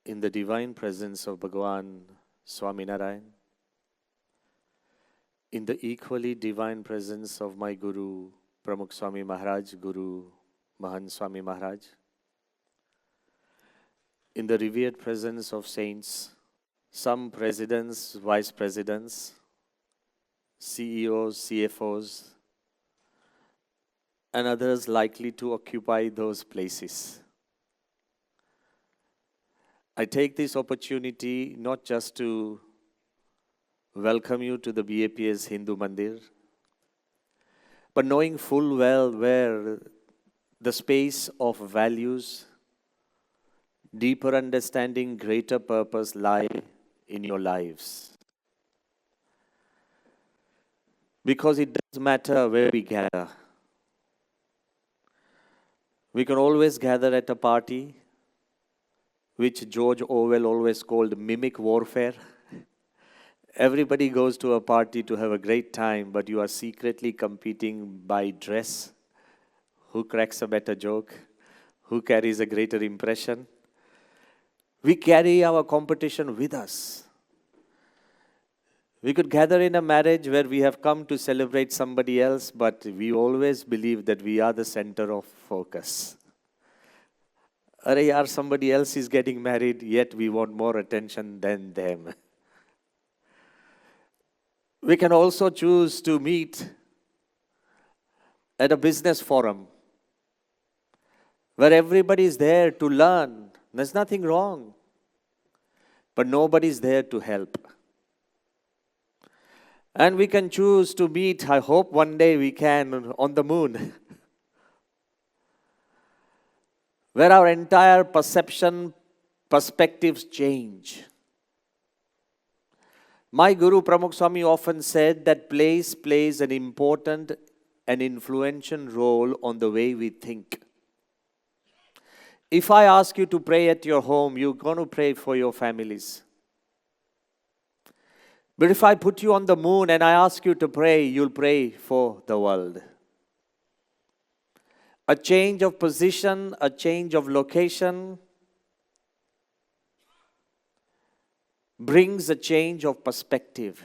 in the divine presence of Bhagavan Swaminarayan, in the equally divine presence of my Guru, Pramukh Swami Maharaj, Guru Mahan Swami Maharaj, in the revered presence of saints, some presidents, vice presidents, CEOs, CFOs, and others likely to occupy those places. I take this opportunity not just to welcome you to the BAPS Hindu Mandir, but knowing full well where the space of values, deeper understanding, greater purpose lie in your lives. Because it doesn't matter where we gather. We can always gather at a party, which George Orwell always called mimic warfare. Everybody goes to a party to have a great time, but you are secretly competing by dress. Who cracks a better joke? Who carries a greater impression? We carry our competition with us. We could gather in a marriage where we have come to celebrate somebody else, but we always believe that we are the center of focus. Arey yaar, somebody else is getting married, yet we want more attention than them. We can also choose to meet at a business forum where everybody is there to learn. There's nothing wrong, but nobody is there to help. And we can choose to meet, I hope one day we can, on the moon, where our entire perspectives change. My Guru Pramukh Swami often said that place plays an important and influential role on the way we think. If I ask you to pray at your home, you're going to pray for your families. But if I put you on the moon and I ask you to pray, you'll pray for the world. A change of position, a change of location brings a change of perspective.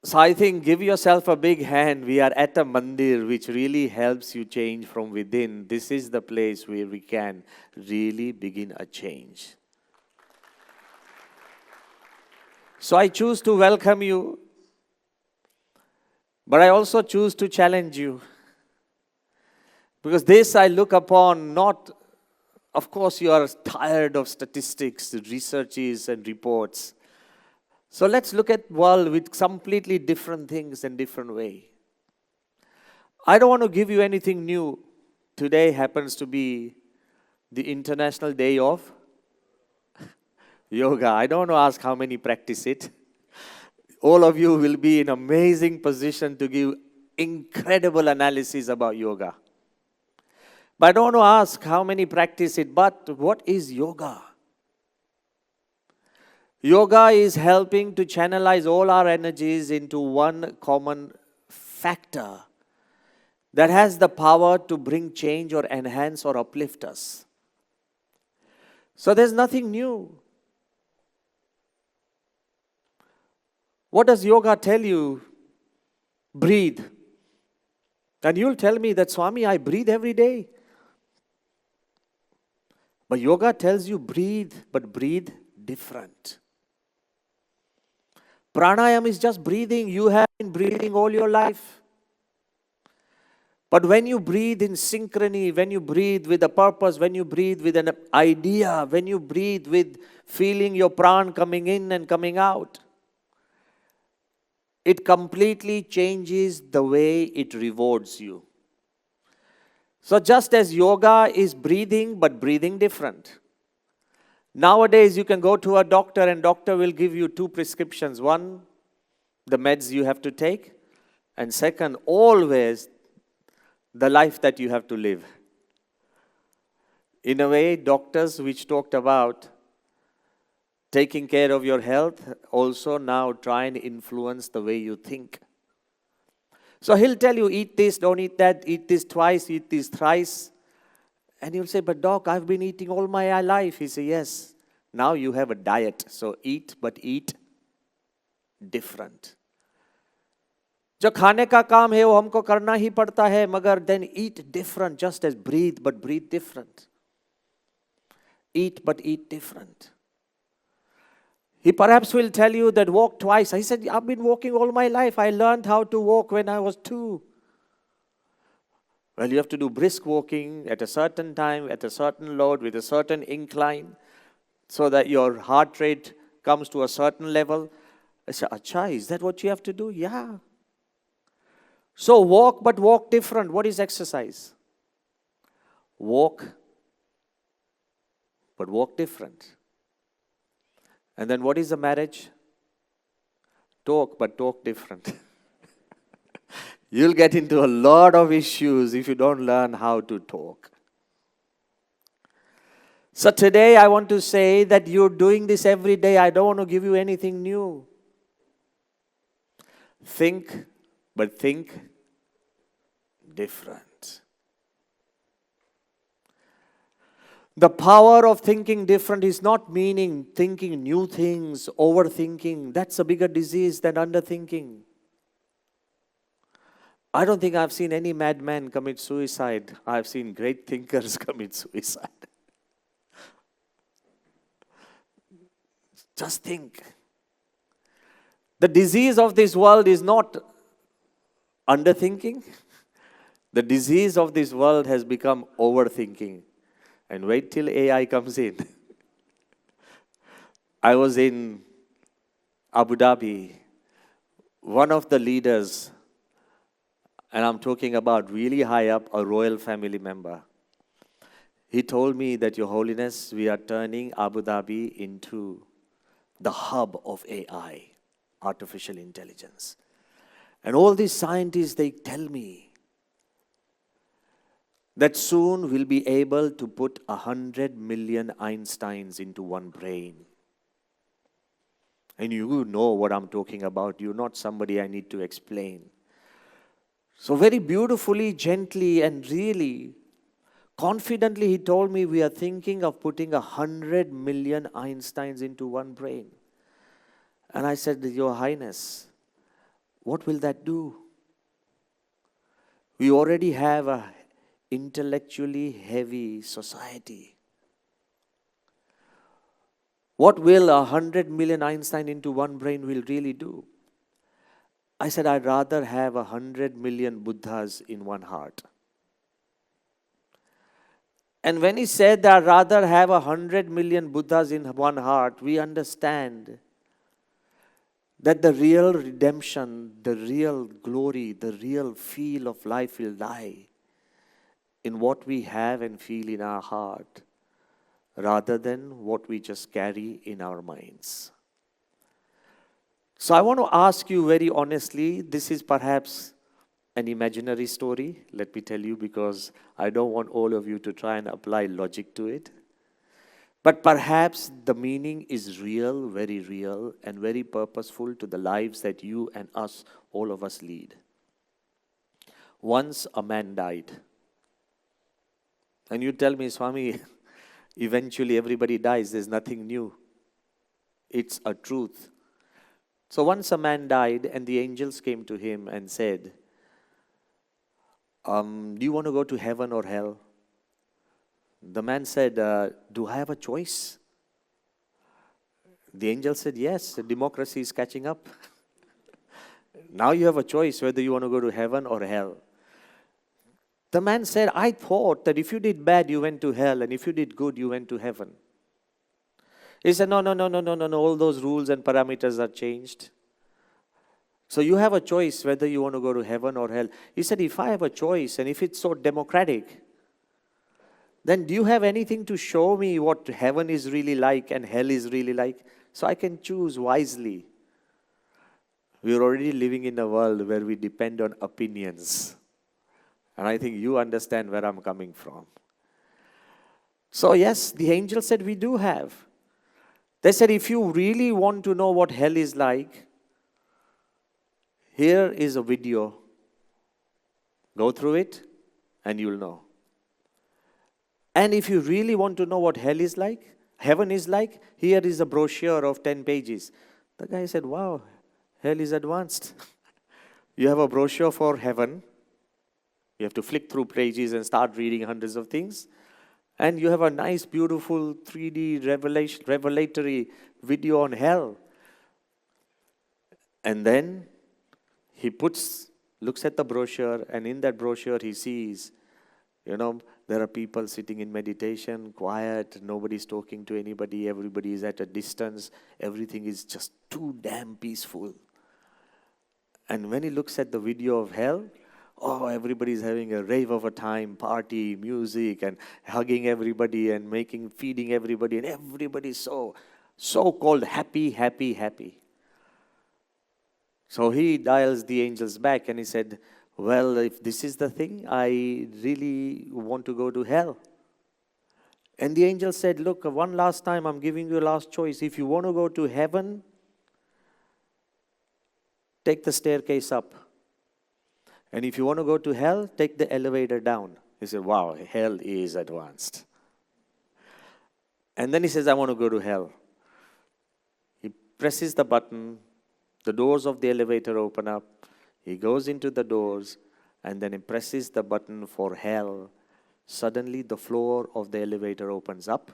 So I think give yourself a big hand. We are at a mandir which really helps you change from within. This is the place where we can really begin a change. So I choose to welcome you, but I also choose to challenge you. Because this I look upon not, of course you are tired of statistics, researches and reports. So let's look at world with completely different things and different way. I don't want to give you anything new. Today happens to be the International Day of Yoga. I don't want to ask how many practice it. All of you will be in amazing position to give incredible analysis about yoga. But I don't want to ask how many practice it, but what is yoga? Yoga is helping to channelize all our energies into one common factor that has the power to bring change or enhance or uplift us. So there's nothing new. What does yoga tell you? Breathe. And you'll tell me that, Swami, I breathe every day. But yoga tells you breathe, but breathe different. Pranayam is just breathing. You have been breathing all your life. But when you breathe in synchrony, when you breathe with a purpose, when you breathe with an idea, when you breathe with feeling your pran coming in and coming out, it completely changes the way it rewards you. So just as yoga is breathing, but breathing different. Nowadays, you can go to a doctor and doctor will give you two prescriptions. One, the meds you have to take. And second, always the life that you have to live. In a way, doctors which talked about taking care of your health also now try and influence the way you think. So he'll tell you, eat this, don't eat that, eat this twice, eat this thrice. And you'll say, but doc, I've been eating all my life. He say, yes, now you have a diet. So eat, but eat different. जो खाने का काम है वो हमको करना ही पड़ता है, मगर then eat different, just as breathe, but breathe different. Eat, but eat different. He perhaps will tell you that walk twice. I said, I've been walking all my life. I learned how to walk when I was 2. Well, you have to do brisk walking at a certain time, at a certain load, with a certain incline, so that your heart rate comes to a certain level. I said, Acha, is that what you have to do? Yeah. So walk, but walk different. What is exercise? Walk, but walk different. And then what is a marriage? Talk, but talk different. You'll get into a lot of issues if you don't learn how to talk. So today I want to say that you're doing this every day. I don't want to give you anything new. Think, but think different. The power of thinking different is not meaning thinking new things, overthinking. That's a bigger disease than underthinking. I don't think I've seen any madman commit suicide. I've seen great thinkers commit suicide. Just think. The disease of this world is not underthinking. The disease of this world has become overthinking. And wait till AI comes in. I was in Abu Dhabi. One of the leaders, and I'm talking about really high up, a royal family member, he told me that, Your Holiness, we are turning Abu Dhabi into the hub of AI, artificial intelligence. And all these scientists, they tell me that soon we'll be able to put 100 million Einsteins into one brain. And you know what I'm talking about. You're not somebody I need to explain. So very beautifully, gently, and really confidently, he told me we are thinking of putting 100 million Einsteins into one brain. And I said, Your Highness, what will that do? We already have a intellectually heavy society. What will 100 million Einstein into one brain will really do? I said, I'd rather have 100 million Buddhas in one heart. And when he said that I'd rather have 100 million Buddhas in one heart, we understand that the real redemption, the real glory, the real feel of life will lie in what we have and feel in our heart, rather than what we just carry in our minds. So I want to ask you very honestly, this is perhaps an imaginary story, let me tell you, because I don't want all of you to try and apply logic to it. But perhaps the meaning is real, and very purposeful to the lives that you and us, all of us lead. Once a man died. And you tell me, Swami, eventually everybody dies, there's nothing new. It's a truth. So once a man died and the angels came to him and said, do you want to go to heaven or hell? The man said, do I have a choice? The angel said, yes, democracy is catching up. Now you have a choice whether you want to go to heaven or hell. The man said, I thought that if you did bad, you went to hell, and if you did good, you went to heaven. He said, no, all those rules and parameters are changed. So you have a choice whether you want to go to heaven or hell. He said, if I have a choice, and if it's so democratic, then do you have anything to show me what heaven is really like and hell is really like, so I can choose wisely? We're already living in a world where we depend on opinions. And I think you understand where I'm coming from. So yes, the angel said we do have. They said, if you really want to know what hell is like, here is a video. Go through it and you'll know. And if you really want to know what hell is like, heaven is like, here is a brochure of 10 pages. The guy said, wow, hell is advanced. You have a brochure for heaven. You have to flick through pages and start reading hundreds of things. And you have a nice, beautiful 3D revelatory video on hell. And then he looks at the brochure, and in that brochure he sees, there are people sitting in meditation, quiet, nobody's talking to anybody, everybody is at a distance, everything is just too damn peaceful. And when he looks at the video of hell, everybody's having a rave of a time, party, music, and hugging everybody and feeding everybody, and everybody's so-called happy, happy, happy. So he dials the angels back and he said, well, if this is the thing, I really want to go to hell. And the angel said, look, one last time, I'm giving you a last choice. If you want to go to heaven, take the staircase up. And if you want to go to hell, take the elevator down. He said, wow, hell is advanced. And then he says, I want to go to hell. He presses the button. The doors of the elevator open up. He goes into the doors, and then he presses the button for hell. Suddenly, the floor of the elevator opens up.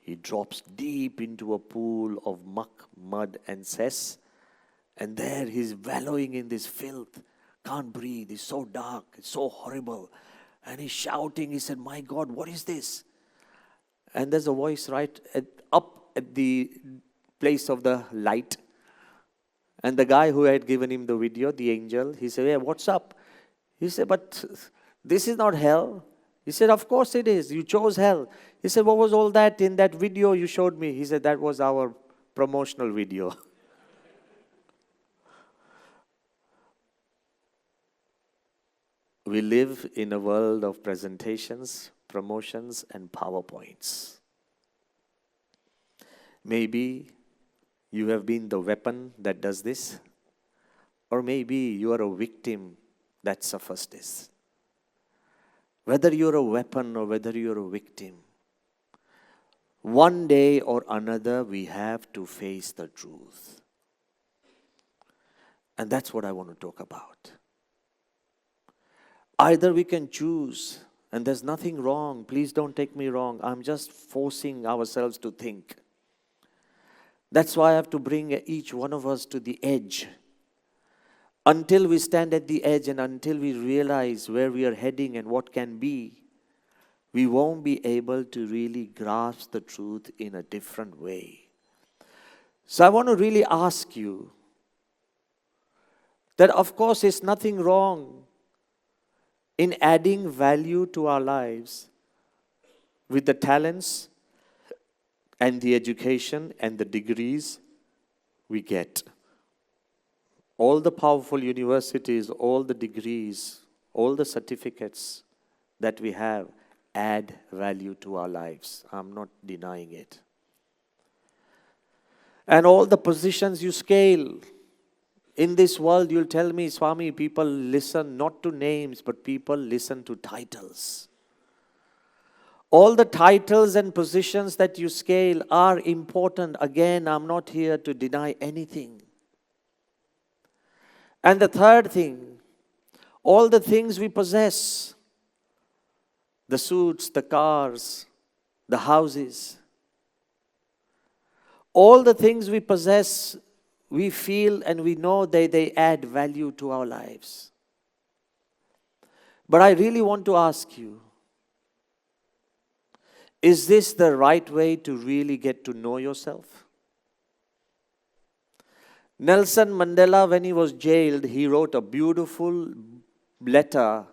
He drops deep into a pool of muck, mud, and cess. And there he's wallowing in this filth. Can't breathe. It's so dark. It's so horrible. And he's shouting. He said, my God, what is this? And there's a voice up at the place of the light. And the guy who had given him the video, the angel, he said, hey, what's up? He said, but this is not hell. He said, of course it is. You chose hell. He said, what was all that in that video you showed me? He said, that was our promotional video. We live in a world of presentations, promotions, and PowerPoints. Maybe you have been the weapon that does this, or maybe you are a victim that suffers this. Whether you're a weapon or whether you're a victim, one day or another we have to face the truth. And that's what I want to talk about. Either we can choose, and there's nothing wrong, please don't take me wrong, I'm just forcing ourselves to think. That's why I have to bring each one of us to the edge. Until we stand at the edge and until we realize where we are heading and what can be, we won't be able to really grasp the truth in a different way. So I want to really ask you that, of course, there's nothing wrong in adding value to our lives with the talents and the education and the degrees we get. All the powerful universities, all the degrees, all the certificates that we have add value to our lives. I'm not denying it. And all the positions you scale. In this world, you'll tell me, Swami, people listen not to names, but people listen to titles. All the titles and positions that you scale are important. Again, I'm not here to deny anything. And the third thing, all the things we possess, the suits, the cars, the houses, all the things we possess, we feel and we know they add value to our lives. But I really want to ask you, is this the right way to really get to know yourself? Nelson Mandela, when he was jailed, he wrote a beautiful letter.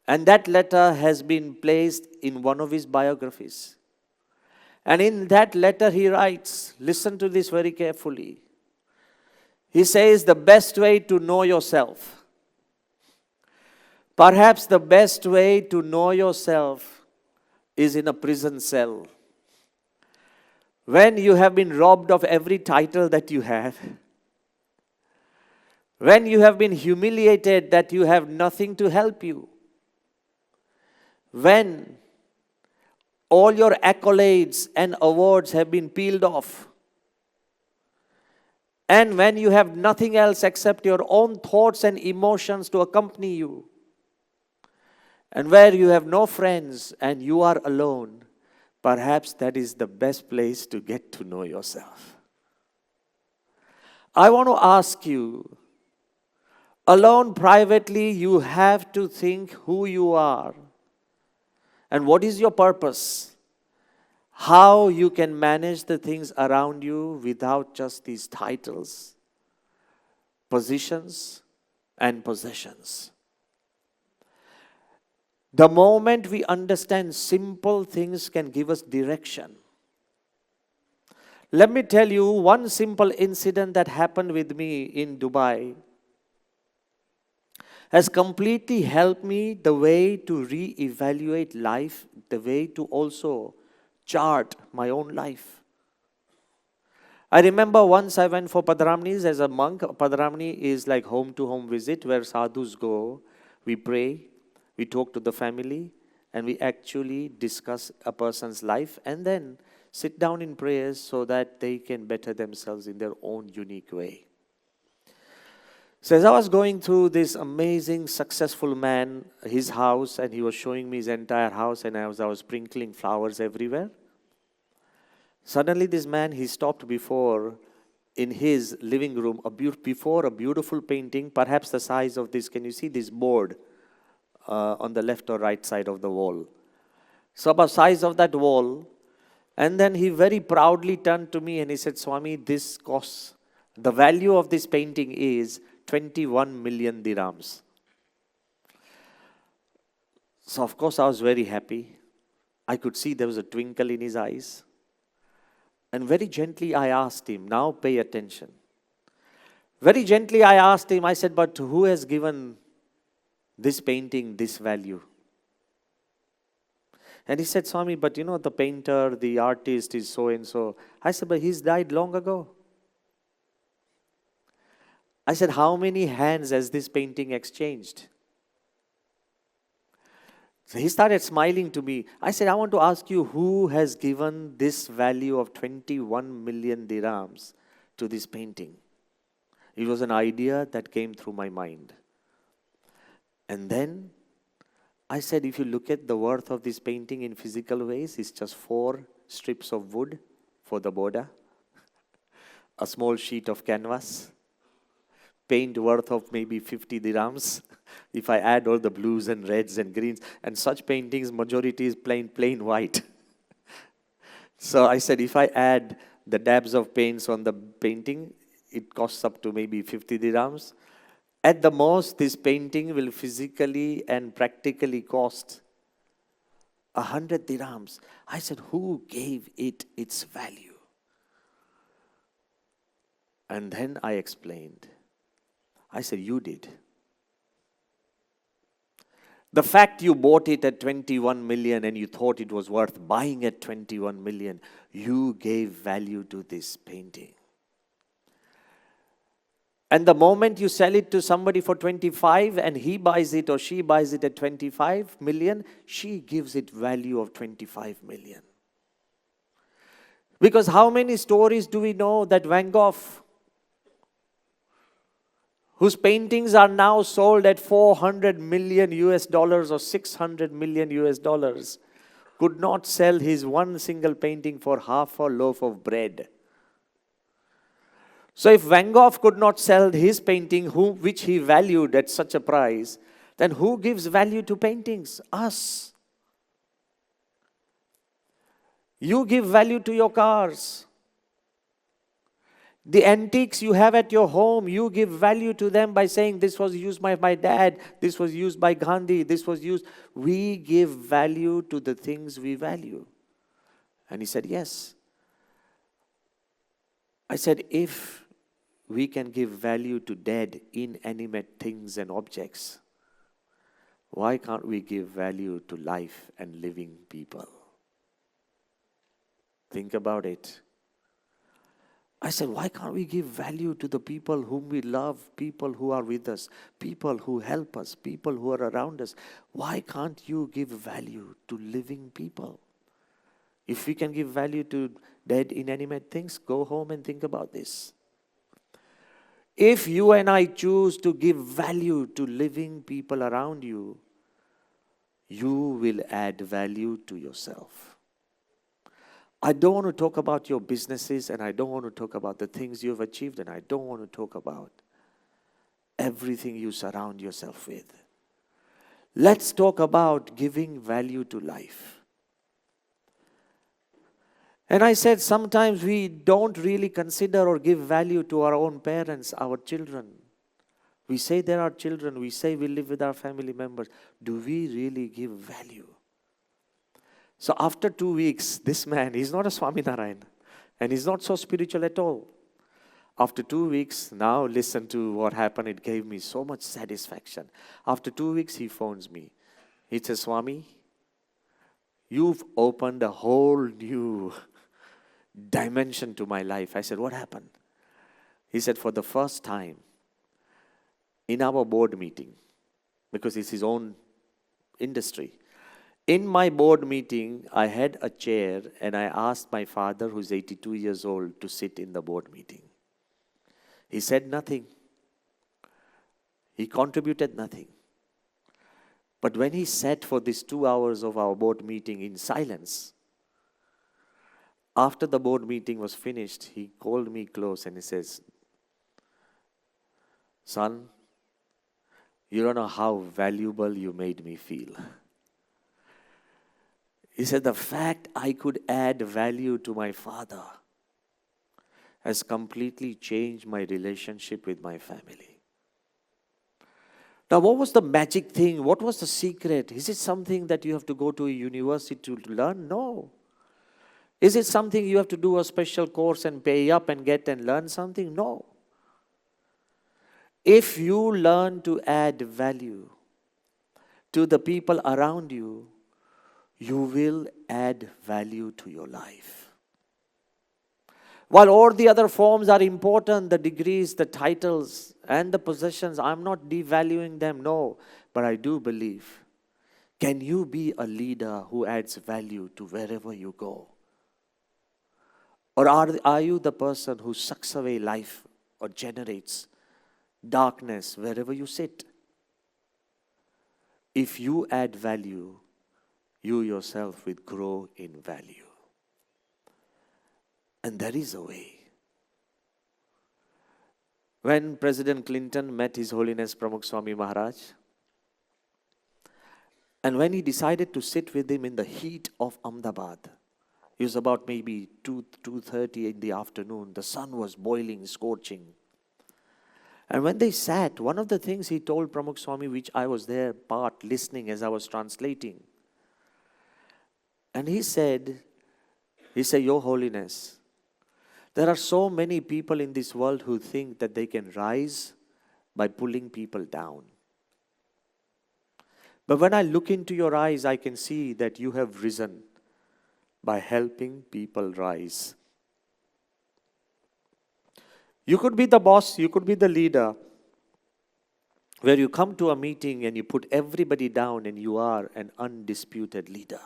And that letter has been placed in one of his biographies. And in that letter he writes, listen to this very carefully. He says, the best way to know yourself, perhaps the best way to know yourself is in a prison cell. When you have been robbed of every title that you have, when you have been humiliated that you have nothing to help you, When all your accolades and awards have been peeled off, and when you have nothing else except your own thoughts and emotions to accompany you, and where you have no friends and you are alone, perhaps that is the best place to get to know yourself. I want to ask you, alone privately, you have to think who you are and what is your purpose. How you can manage the things around you without just these titles, positions, and possessions. The moment we understand simple things can give us direction. Let me tell you one simple incident that happened with me in Dubai has completely helped me the way to re-evaluate life, the way to also chart my own life. I remember once I went for Padramnis as a monk. Padramni is like home-to-home visit where sadhus go. We pray, we talk to the family, and we actually discuss a person's life and then sit down in prayers so that they can better themselves in their own unique way. So as I was going through this amazing, successful man, his house, and he was showing me his entire house, and I was sprinkling flowers everywhere. Suddenly this man, he stopped before, in his living room, before a beautiful painting, perhaps the size of this, can you see this board on the left or right side of the wall? So about size of that wall, and then he very proudly turned to me and he said, Swami, this costs, the value of this painting is 21 million dirhams. So of course I was very happy. I could see there was a twinkle in his eyes. And very gently I asked him, now pay attention. Very gently I asked him, I said, but who has given this painting this value? And he said, Swami, but you know, the painter, the artist is so and so. I said, but he's died long ago. I said, how many hands has this painting exchanged? So he started smiling to me. I said, I want to ask you, who has given this value of 21 million dirhams to this painting? It was an idea that came through my mind. And then I said, if you look at the worth of this painting in physical ways, it's just 4 strips of wood for the border, a small sheet of canvas, paint worth of maybe 50 dirhams. If I add all the blues and reds and greens, and such paintings, majority is plain white. So I said, if I add the dabs of paints on the painting, it costs up to maybe 50 dirhams. At the most, this painting will physically and practically cost 100 dirhams. I said, who gave it its value? And then I explained. I said, you did. The fact you bought it at 21 million and you thought it was worth buying at 21 million, you gave value to this painting. And the moment you sell it to somebody for 25 and he buys it or she buys it at 25 million, she gives it value of 25 million. Because how many stories do we know that Van Gogh, whose paintings are now sold at 400 million US dollars or 600 million US dollars, could not sell his one single painting for half a loaf of bread? So if Van Gogh could not sell his painting, which he valued at such a price, then who gives value to paintings? Us. You give value to your cars. The antiques you have at your home, you give value to them by saying, this was used by my dad, this was used by Gandhi, this was used. We give value to the things we value. And he said, yes. I said, if we can give value to dead, inanimate things and objects, why can't we give value to life and living people? Think about it. I said, why can't we give value to the people whom we love, people who are with us, people who help us, people who are around us? Why can't you give value to living people? If we can give value to dead, inanimate things, go home and think about this. If you and I choose to give value to living people around you, you will add value to yourself. I don't want to talk about your businesses, and I don't want to talk about the things you've achieved, and I don't want to talk about everything you surround yourself with. Let's talk about giving value to life. And I said sometimes we don't really consider or give value to our own parents, our children. We say they're our children. We say we live with our family members. Do we really give value? So after 2 weeks, this man, he's not a Swaminarayan, and he's not so spiritual at all. After 2 weeks, now listen to what happened. It gave me so much satisfaction. After 2 weeks, he phones me. He says, Swami, you've opened a whole new dimension to my life. I said, what happened? He said, for the first time in our board meeting, because it's his own industry, in my board meeting, I had a chair and I asked my father, who's 82 years old, to sit in the board meeting. He said nothing. He contributed nothing. But when he sat for these 2 hours of our board meeting in silence, after the board meeting was finished, he called me close and he says, son, you don't know how valuable you made me feel. He said, the fact I could add value to my father has completely changed my relationship with my family. Now, what was the magic thing? What was the secret? Is it something that you have to go to a university to learn? No. Is it something you have to do a special course and pay up and get and learn something? No. If you learn to add value to the people around you, you will add value to your life. While all the other forms are important, the degrees, the titles, and the possessions, I'm not devaluing them, no. But I do believe, can you be a leader who adds value to wherever you go? Or are you the person who sucks away life or generates darkness wherever you sit? If you add value, you yourself will grow in value. And there is a way. When President Clinton met His Holiness Pramukh Swami Maharaj, and when he decided to sit with him in the heat of Ahmedabad, it was about maybe 2:30 in the afternoon. The sun was boiling, scorching. And when they sat, one of the things he told Pramukh Swami, which I was there part listening as I was translating, and he said, Your Holiness, there are so many people in this world who think that they can rise by pulling people down. But when I look into your eyes, I can see that you have risen by helping people rise. You could be the boss, you could be the leader, where you come to a meeting and you put everybody down and you are an undisputed leader.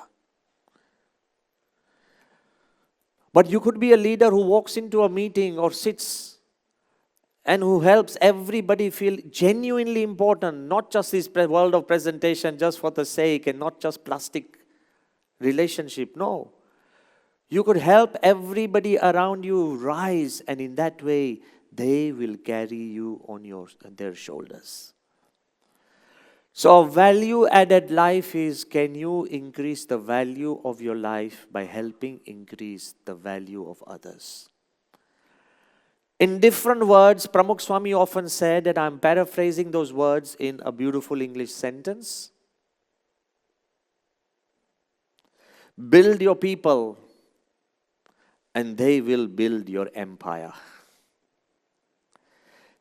But you could be a leader who walks into a meeting or sits and who helps everybody feel genuinely important, not just this world of presentation just for the sake and not just plastic relationship. No. You could help everybody around you rise, and in that way, they will carry you on their shoulders. So value-added life is, can you increase the value of your life by helping increase the value of others? In different words, Pramukh Swami often said, and I'm paraphrasing those words in a beautiful English sentence, build your people and they will build your empire.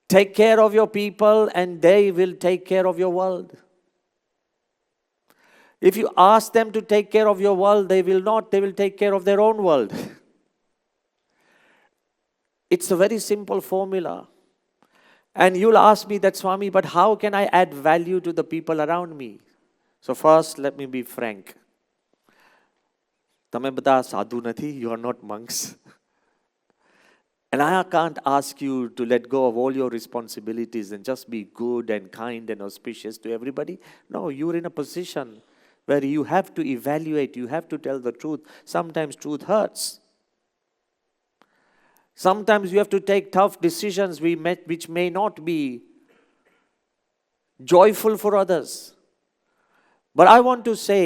Take care of your people and they will take care of your world. If you ask them to take care of your world, they will not. They will take care of their own world. It's a very simple formula. And you'll ask me that, Swami, but how can I add value to the people around me? So first, let me be frank. તમે બધા સાધુ નથી, you are not monks. And I can't ask you to let go of all your responsibilities and just be good and kind and auspicious to everybody. No, you're in a position where you have to evaluate, you have to tell the truth. Sometimes truth hurts. Sometimes you have to take tough decisions which may not be joyful for others. But I want to say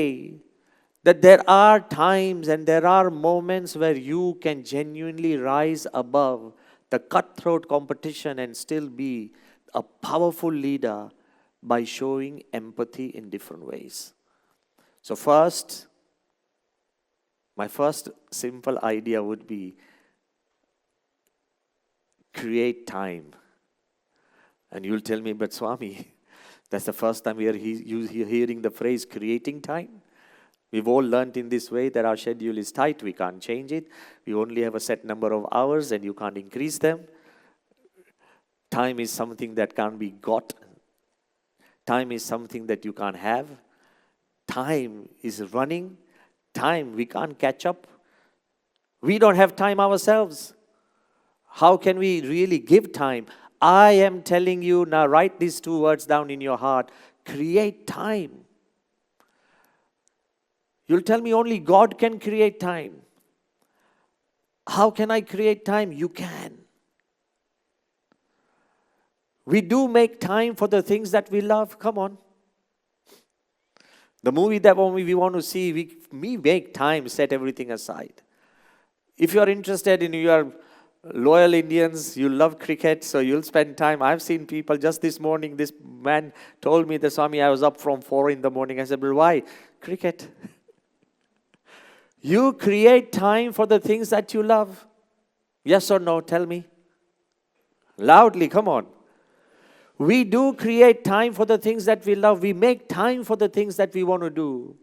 that there are times and there are moments where you can genuinely rise above the cutthroat competition and still be a powerful leader by showing empathy in different ways. So first, my first simple idea would be create time. And you'll tell me, but Swami, that's the first time we are hearing the phrase creating time. We've all learned in this way that our schedule is tight, we can't change it. We only have a set number of hours and you can't increase them. Time is something that can't be got. Time is something that you can't have. Time is running. Time, we can't catch up. We don't have time ourselves. How can we really give time? I am telling you now, write these two words down in your heart. Create time. You'll tell me only God can create time. How can I create time? You can. We do make time for the things that we love. Come on. The movie that we want to see, we make time, set everything aside. If you are interested in your loyal Indians, you love cricket, so you'll spend time. I've seen people, just this morning, this man told me, the Swami, I was up from 4 in the morning. I said, but why? Cricket. You create time for the things that you love. Yes or no? Tell me. Loudly, come on. We do create time for the things that we love. We make time for the things that we want to do.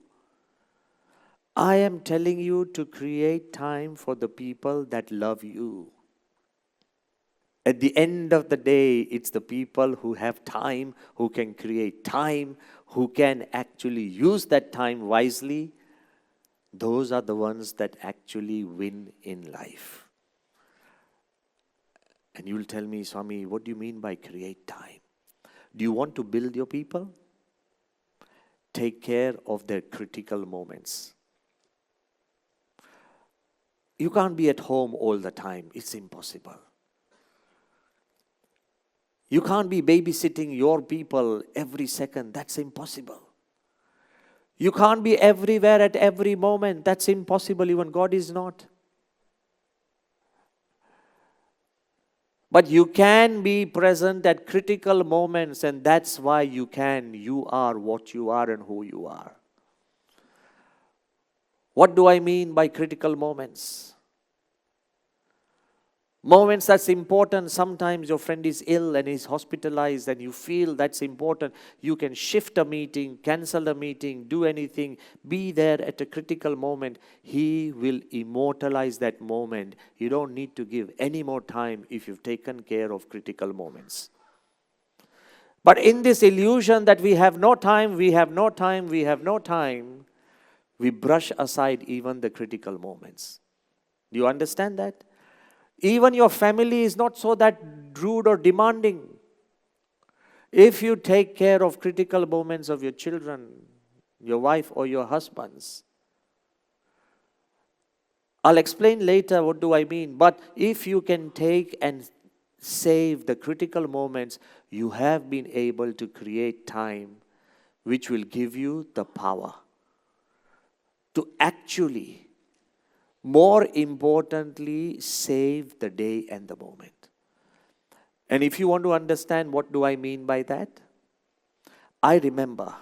I am telling you to create time for the people that love you. At the end of the day, it's the people who have time, who can create time, who can actually use that time wisely. Those are the ones that actually win in life. And you'll tell me, Swami, what do you mean by create time? Do you want to build your people? Take care of their critical moments. You can't be at home all the time. It's impossible. You can't be babysitting your people every second. That's impossible. You can't be everywhere at every moment. That's impossible. Even God is not. But you can be present at critical moments, and that's why you can. You are what you are and who you are. What do I mean by critical moments? Moments that's important. Sometimes your friend is ill and is hospitalized and you feel that's important. You can shift a meeting, cancel a meeting, do anything. Be there at a critical moment. He will immortalize that moment. You don't need to give any more time if you've taken care of critical moments. But in this illusion that we have no time, we have no time, we have no time, we brush aside even the critical moments. Do you understand that? Even your family is not so that rude or demanding. If you take care of critical moments of your children, your wife or your husbands. I'll explain later what do I mean. But if you can take and save the critical moments, you have been able to create time which will give you the power to actually, more importantly, save the day and the moment. And if you want to understand what do I mean by that, I remember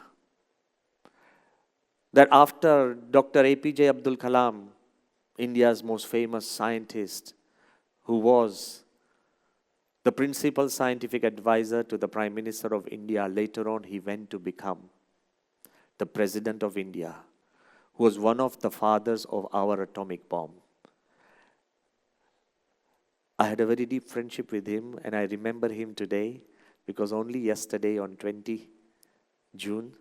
that after Dr. APJ Abdul Kalam, India's most famous scientist, who was the principal scientific advisor to the Prime Minister of India, later on he went to become the President of India, who was one of the fathers of our atomic bomb. I had a very deep friendship with him, and I remember him today because only yesterday on 20 June,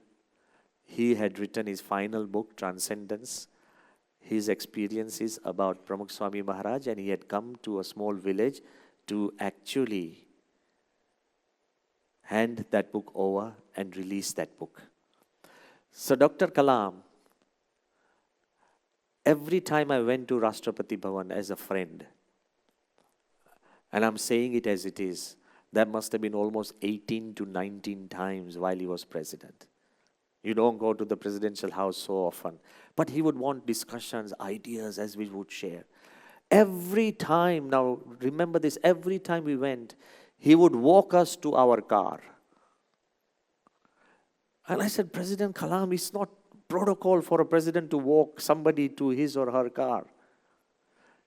he had written his final book, Transcendence, his experiences about Pramukh Swami Maharaj, and he had come to a small village to actually hand that book over and release that book. So Dr. Kalam, every time I went to Rashtrapati Bhavan as a friend, and I'm saying it as it is, that must have been almost 18 to 19 times while he was president. You don't go to the presidential house so often. But he would want discussions, ideas as we would share. Every time, now remember this, every time we went, he would walk us to our car. And I said, President Kalam, it's not protocol for a president to walk somebody to his or her car.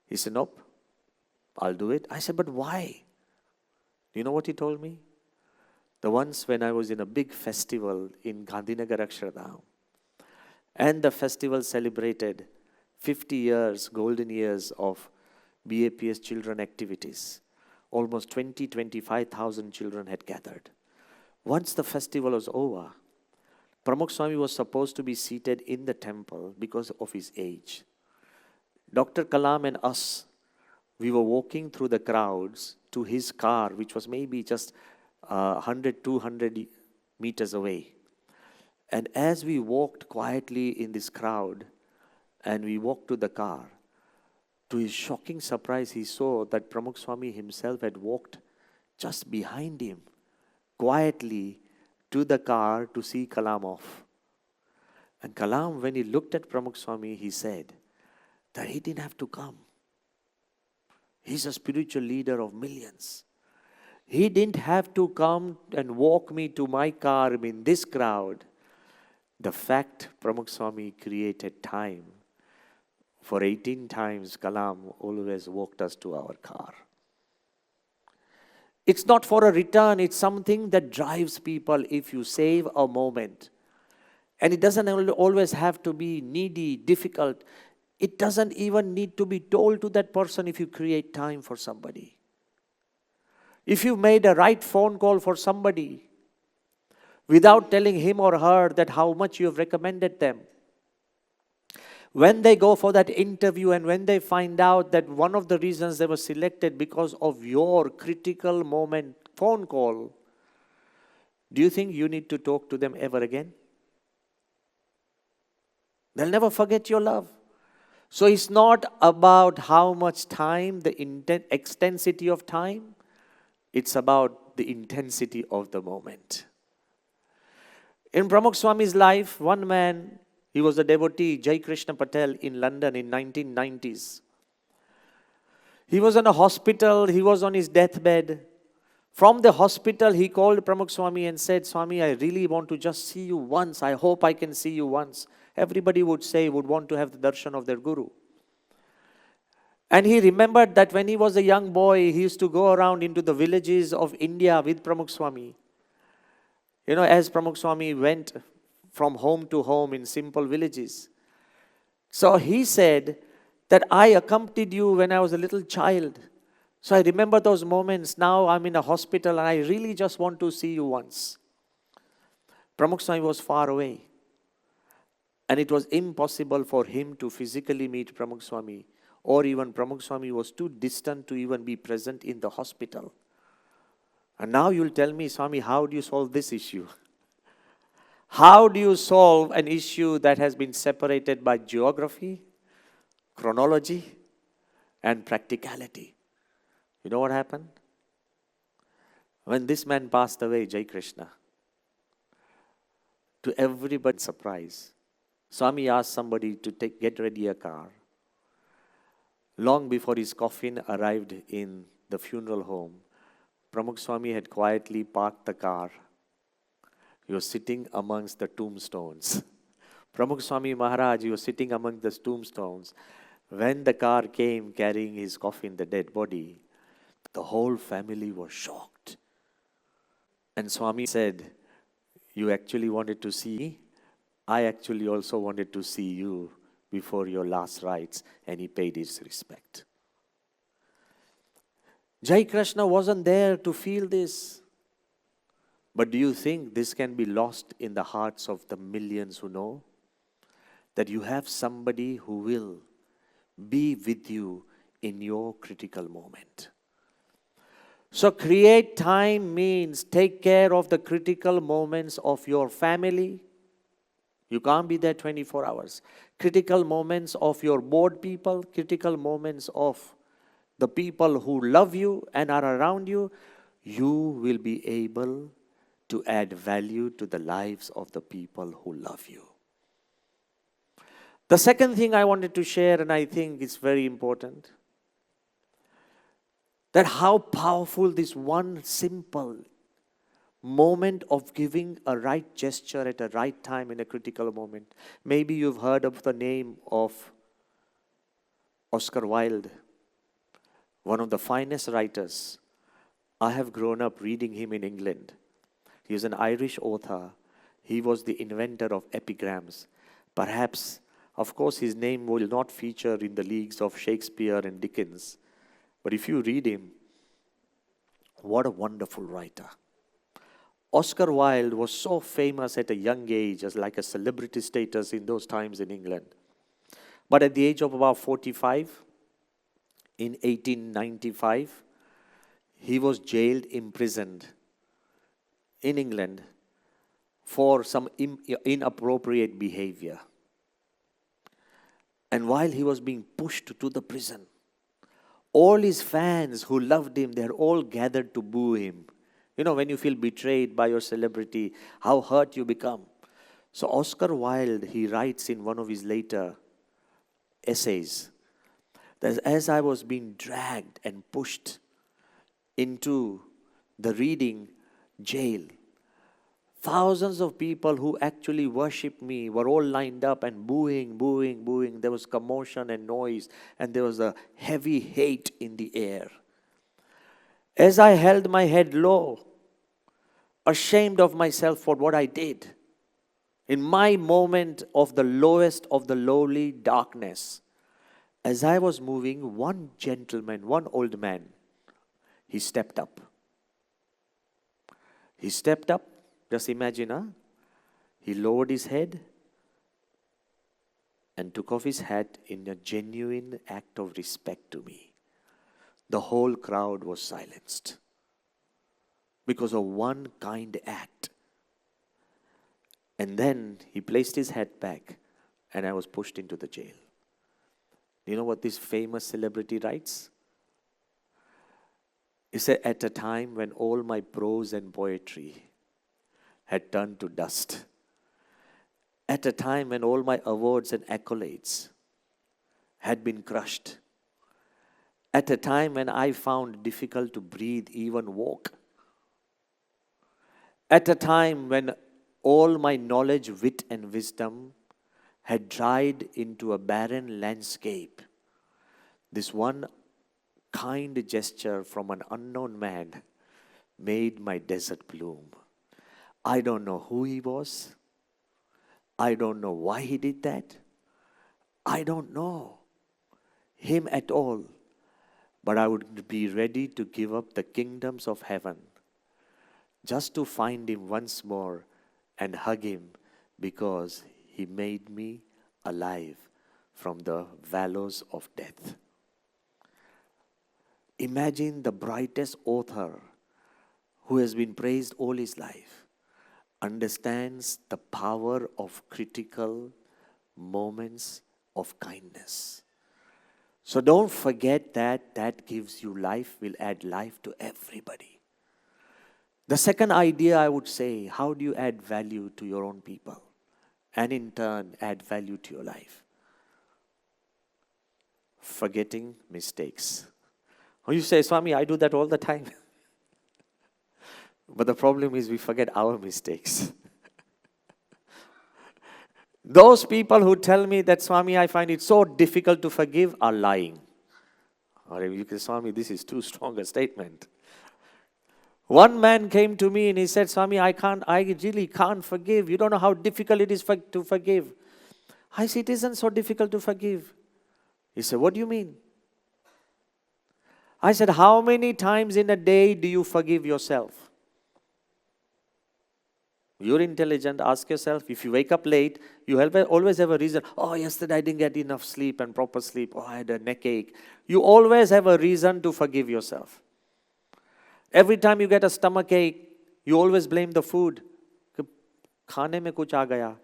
He said, nope, I'll do it. I said, but why? Do you know what he told me? The once when I was in a big festival in Gandhinagar Akshardham, and the festival celebrated 50 years, golden years of BAPS children activities. Almost 25,000 children had gathered. Once the festival was over, Pramukh Swami was supposed to be seated in the temple because of his age. Dr. Kalam and us, we were walking through the crowds to his car, which was maybe just 100, 200 meters away. And as we walked quietly in this crowd, and we walked to the car, to his shocking surprise, he saw that Pramukh Swami himself had walked just behind him, quietly to the car to see Kalam off. And Kalam, when he looked at Pramukh Swami, he said that he didn't have to come. He's a spiritual leader of millions. He didn't have to come and walk me to my car in this crowd. The fact Pramukh Swami created time, for 18 times Kalam always walked us to our car. It's not for a return, it's something that drives people if you save a moment. And it doesn't always have to be needy, difficult. It doesn't even need to be told to that person if you create time for somebody. If you made a right phone call for somebody without telling him or her that how much you have recommended them, when they go for that interview and when they find out that one of the reasons they were selected because of your critical moment phone call, do you think you need to talk to them ever again? They'll never forget your love. So it's not about how much time, the extensity of time. It's about the intensity of the moment. In Pramukh Swami's life, one man, he was a devotee, Jai Krishna Patel, in London in 1990s. He was in a hospital, he was on his deathbed. From the hospital, he called Pramukh Swami and said, Swami, I really want to just see you once. I hope I can see you once. Everybody would want to have the darshan of their guru. And he remembered that when he was a young boy, he used to go around into the villages of India with Pramukh Swami. You know, as Pramukh Swami went from home to home in simple villages. So he said that I accompanied you when I was a little child. So I remember those moments. Now I'm in a hospital and I really just want to see you once. Pramukh Swami was far away. And it was impossible for him to physically meet Pramukh Swami, or even Pramukh Swami was too distant to even be present in the hospital. And now you'll tell me, Swami, how do you solve this issue? How do you solve an issue that has been separated by geography, chronology, and practicality? You know what happened? When this man passed away, Jai Krishna, to everybody's surprise, Swami asked somebody to get ready a car. Long before his coffin arrived in the funeral home, Pramukh Swami had quietly parked the car. He was sitting amongst the tombstones. Pramukh Swami Maharaj, he was sitting among the tombstones. When the car came carrying his coffin, the dead body, the whole family was shocked. And Swami said, you actually wanted to see me? I actually also wanted to see you before your last rites. And he paid his respect. Jai Krishna wasn't there to feel this. But do you think this can be lost in the hearts of the millions who know? That you have somebody who will be with you in your critical moment. So create time means take care of the critical moments of your family. You can't be there 24 hours. Critical moments of your board people, critical moments of the people who love you and are around you, you will be able to add value to the lives of the people who love you. The second thing I wanted to share, and I think it's very important, that how powerful this one simple moment of giving a right gesture at a right time in a critical moment. Maybe you've heard of the name of Oscar Wilde, one of the finest writers. I have grown up reading him in England. He is an Irish author. He was the inventor of epigrams. Perhaps, of course, his name will not feature in the leagues of Shakespeare and Dickens. But if you read him, what a wonderful writer. Oscar Wilde was so famous at a young age as like a celebrity status in those times in England. But at the age of about 45, in 1895, he was jailed, imprisoned in England for some inappropriate behavior. And while he was being pushed to the prison, all his fans who loved him, they're all gathered to boo him. You know, when you feel betrayed by your celebrity, how hurt you become. So Oscar Wilde, he writes in one of his later essays, that as I was being dragged and pushed into the reading jail, thousands of people who actually worshipped me were all lined up and booing. There was commotion and noise, and there was a heavy hate in the air. As I held my head low, ashamed of myself for what I did, in my moment of the lowest of the lowly darkness, as I was moving, one gentleman, one old man, he stepped up. He stepped up, just imagine, he lowered his head and took off his hat in a genuine act of respect to me. The whole crowd was silenced because of one kind act. And then he placed his hat back and I was pushed into the jail. You know what this famous celebrity writes? He said, at a time when all my prose and poetry had turned to dust, at a time when all my awards and accolades had been crushed, at a time when I found difficult to breathe, even walk, at a time when all my knowledge, wit, and wisdom had dried into a barren landscape, this one kind gesture from an unknown man made my desert bloom. I don't know who he was. I don't know why he did that. I don't know him at all. But I would be ready to give up the kingdoms of heaven just to find him once more and hug him, because he made me alive from the valleys of death. Imagine the brightest author who has been praised all his life understands the power of critical moments of kindness. So don't forget that gives you life, will add life to everybody. The second idea I would say, how do you add value to your own people and in turn add value to your life? Forgetting mistakes. Or you say, Swami, I do that all the time. But the problem is we forget our mistakes. Those people who tell me that, Swami, I find it so difficult to forgive, are lying. Or you can, Swami, this is too strong a statement. One man came to me and he said, Swami, I really can't forgive. You don't know how difficult it is to forgive. I said, it isn't so difficult to forgive. He said, what do you mean? I said, how many times in a day do you forgive yourself? You're intelligent. Ask yourself, if you wake up late, you always have a reason. Oh, yesterday I didn't get enough sleep and proper sleep. Oh, I had a neck ache. You always have a reason to forgive yourself. Every time you get a stomach ache, you always blame the food. खाने में कुछ आ गया.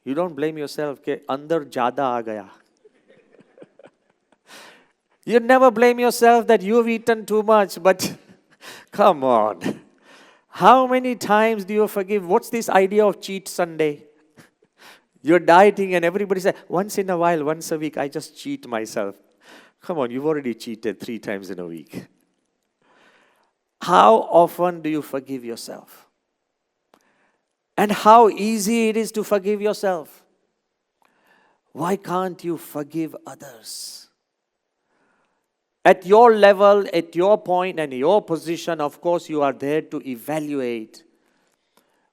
You don't blame yourself कि अंदर ज़्यादा आ गया. You never blame yourself that you've eaten too much, but come on. How many times do you forgive? What's this idea of cheat Sunday? You're dieting and everybody says, once in a while, once a week, I just cheat myself. Come on, you've already cheated 3 times in a week. How often do you forgive yourself? And how easy it is to forgive yourself. Why can't you forgive others? At your level, at your point and your position, of course, you are there to evaluate.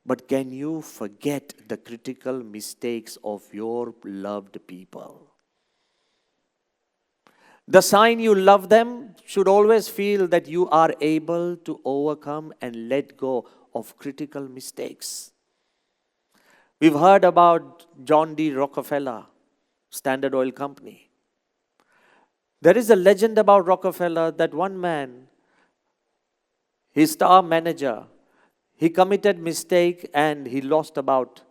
But can you forget the critical mistakes of your loved people? The sign you love them should always feel that you are able to overcome and let go of critical mistakes. We've heard about John D. Rockefeller, Standard Oil Company. There is a legend about Rockefeller that one man, his star manager, he committed mistake and he lost about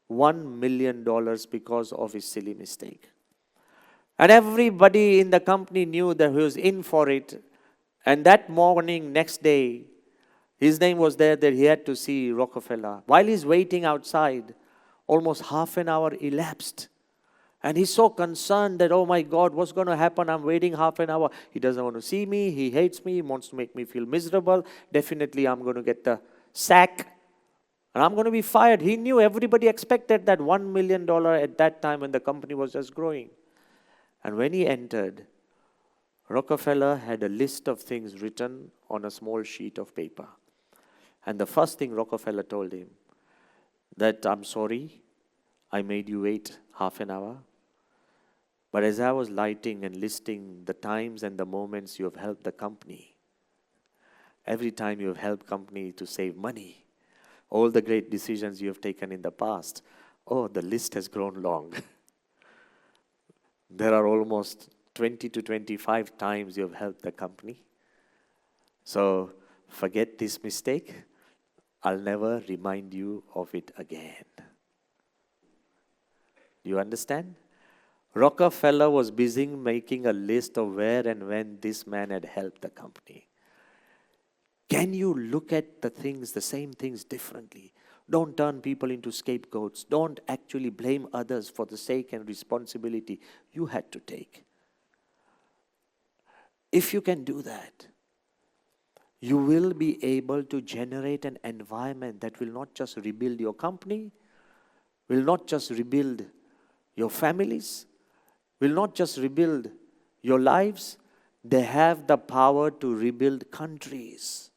$1 million because of his silly mistake. And everybody in the company knew that he was in for it. And that morning, next day, his name was there that he had to see Rockefeller. While he's waiting outside, almost half an hour elapsed. And he's so concerned that, oh my God, what's going to happen? I'm waiting half an hour. He doesn't want to see me. He hates me. He wants to make me feel miserable. Definitely I'm going to get the sack. And I'm going to be fired. He knew everybody expected that $1 million at that time when the company was just growing. And when he entered, Rockefeller had a list of things written on a small sheet of paper. And the first thing Rockefeller told him, that I'm sorry, I made you wait half an hour. But as I was lighting and listing the times and the moments you have helped the company, every time you have helped company to save money, all the great decisions you have taken in the past, oh, the list has grown long. There are almost 20 to 25 times you have helped the company. So forget this mistake. I'll never remind you of it again. Do you understand? Rockefeller was busy making a list of where and when this man had helped the company. Can you look at the things, the same things differently? Don't turn people into scapegoats. Don't actually blame others for the sake and responsibility you had to take. If you can do that, you will be able to generate an environment that will not just rebuild your company, will not just rebuild your families, will not just rebuild your lives, they have the power to rebuild countries.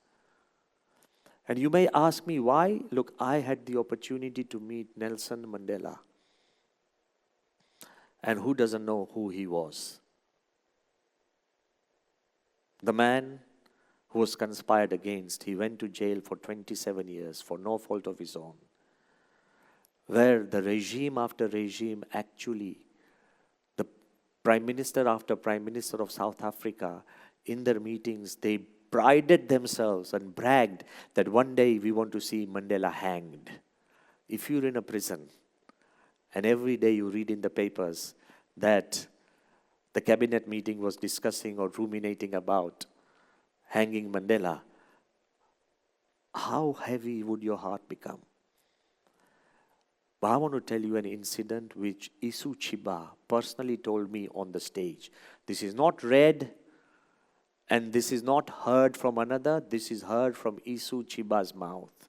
And you may ask me why? Look, I had the opportunity to meet Nelson Mandela. And who doesn't know who he was? The man who was conspired against, he went to jail for 27 years for no fault of his own. Where the regime after regime actually, the Prime Minister after Prime Minister of South Africa, in their meetings, they prided themselves and bragged that one day we want to see Mandela hanged. If you're in a prison and every day you read in the papers that the cabinet meeting was discussing or ruminating about hanging Mandela, how heavy would your heart become? But I want to tell you an incident which Isu Chiba personally told me on the stage. This is not read and this is not heard from another. This is heard from Isu Chiba's mouth.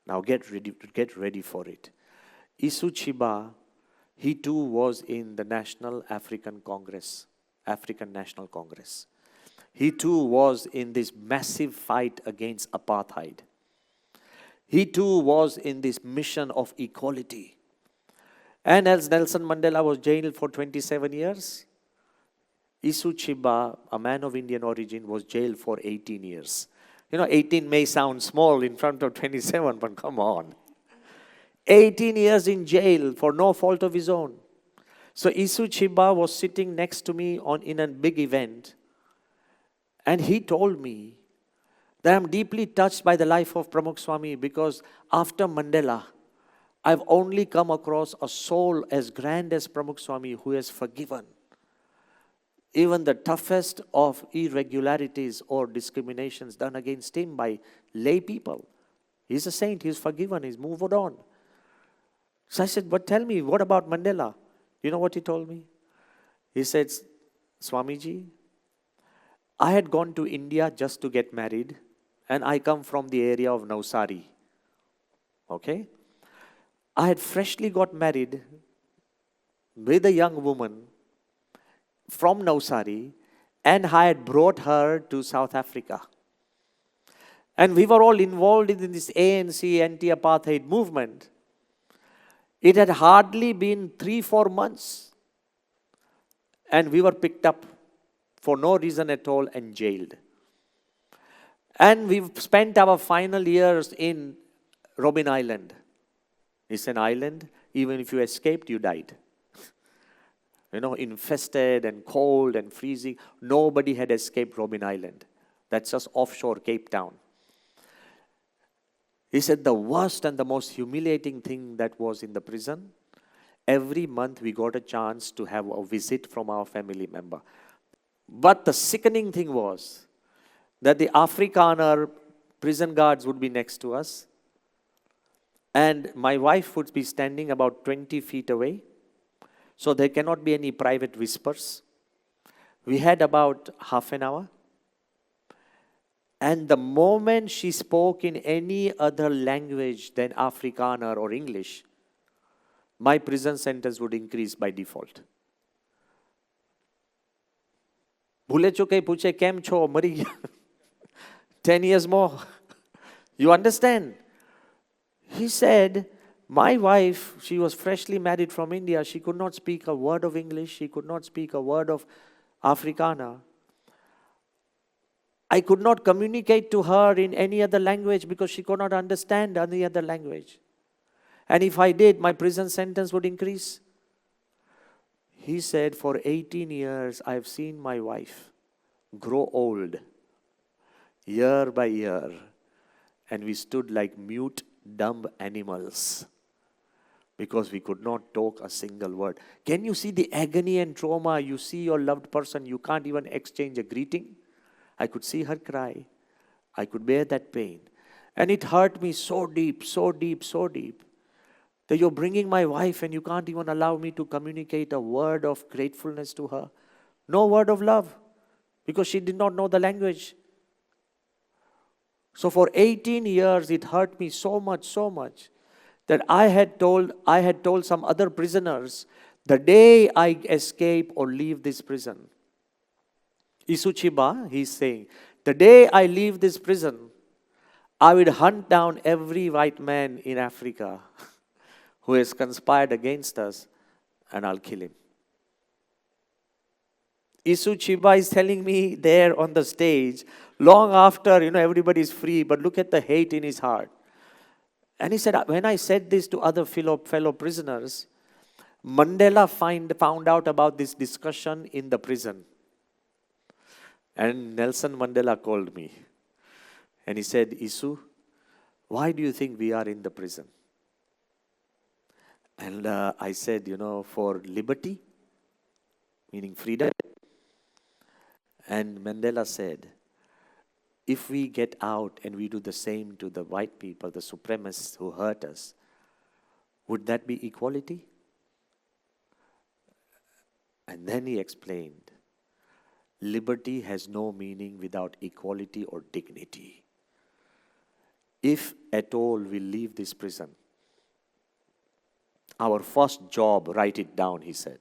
Now get ready for it. Isu Chiba, he too was in the National African Congress, African National Congress. He too was in this massive fight against apartheid. He too was in this mission of equality. And as Nelson Mandela was jailed for 27 years, Isu Chiba, a man of Indian origin, was jailed for 18 years. 18 may sound small in front of 27, but come on. 18 years in jail for no fault of his own. So Isu Chiba was sitting next to me in a big event, and he told me that I'm deeply touched by the life of Pramukh Swami, because after Mandela, I've only come across a soul as grand as Pramukh Swami who has forgiven even the toughest of irregularities or discriminations done against him by lay people. He's a saint, he's forgiven, he's moved on. So I said, but tell me, what about Mandela? You know what he told me? He said, Swamiji, I had gone to India just to get married, and I come from the area of Navsari. Okay? I had freshly got married with a young woman from Navsari, and I had brought her to South Africa. And we were all involved in this ANC anti-apartheid movement. It had hardly been 3-4 months, and we were picked up for no reason at all and jailed. And we've spent our final years in Robben Island. It's an island, even if you escaped, you died. Infested and cold and freezing. Nobody had escaped Robben Island. That's just offshore Cape Town. He said the worst and the most humiliating thing that was in the prison, every month we got a chance to have a visit from our family member. But the sickening thing was that the Afrikaner prison guards would be next to us, and my wife would be standing about 20 feet away. So there cannot be any private whispers. We had about half an hour. And the moment she spoke in any other language than Afrikaner or English, my prison sentence would increase by default. Bhule chuke puche kem cho mari gaya. 10 years more. You understand? He said, my wife, she was freshly married from India. She could not speak a word of English. She could not speak a word of Afrikaner. I could not communicate to her in any other language because she could not understand any other language. And if I did, my prison sentence would increase. He said, for 18 years, I've seen my wife grow old, year by year. And we stood like mute, dumb animals, because we could not talk a single word. Can you see the agony and trauma? You see your loved person, you can't even exchange a greeting. I could see her cry. I could bear that pain. And it hurt me so deep, so deep, so deep, that you're bringing my wife and you can't even allow me to communicate a word of gratefulness to her. No word of love, because she did not know the language. So for 18 years, it hurt me so much, that I had told some other prisoners, the day I escape or leave this prison, Isu Chiba, he's saying, the day I leave this prison, I will hunt down every white man in Africa who has conspired against us, and I'll kill him. Isu Chiba is telling me there on the stage, long after, everybody's free, but look at the hate in his heart. And he said, when I said this to other fellow prisoners, Mandela found out about this discussion in the prison. And Nelson Mandela called me. And he said, Isu, why do you think we are in the prison? And I said, for liberty, meaning freedom. And Mandela said, if we get out and we do the same to the white people, the supremacists who hurt us, would that be equality? And then he explained, liberty has no meaning without equality or dignity. If at all we leave this prison, our first job, write it down, he said,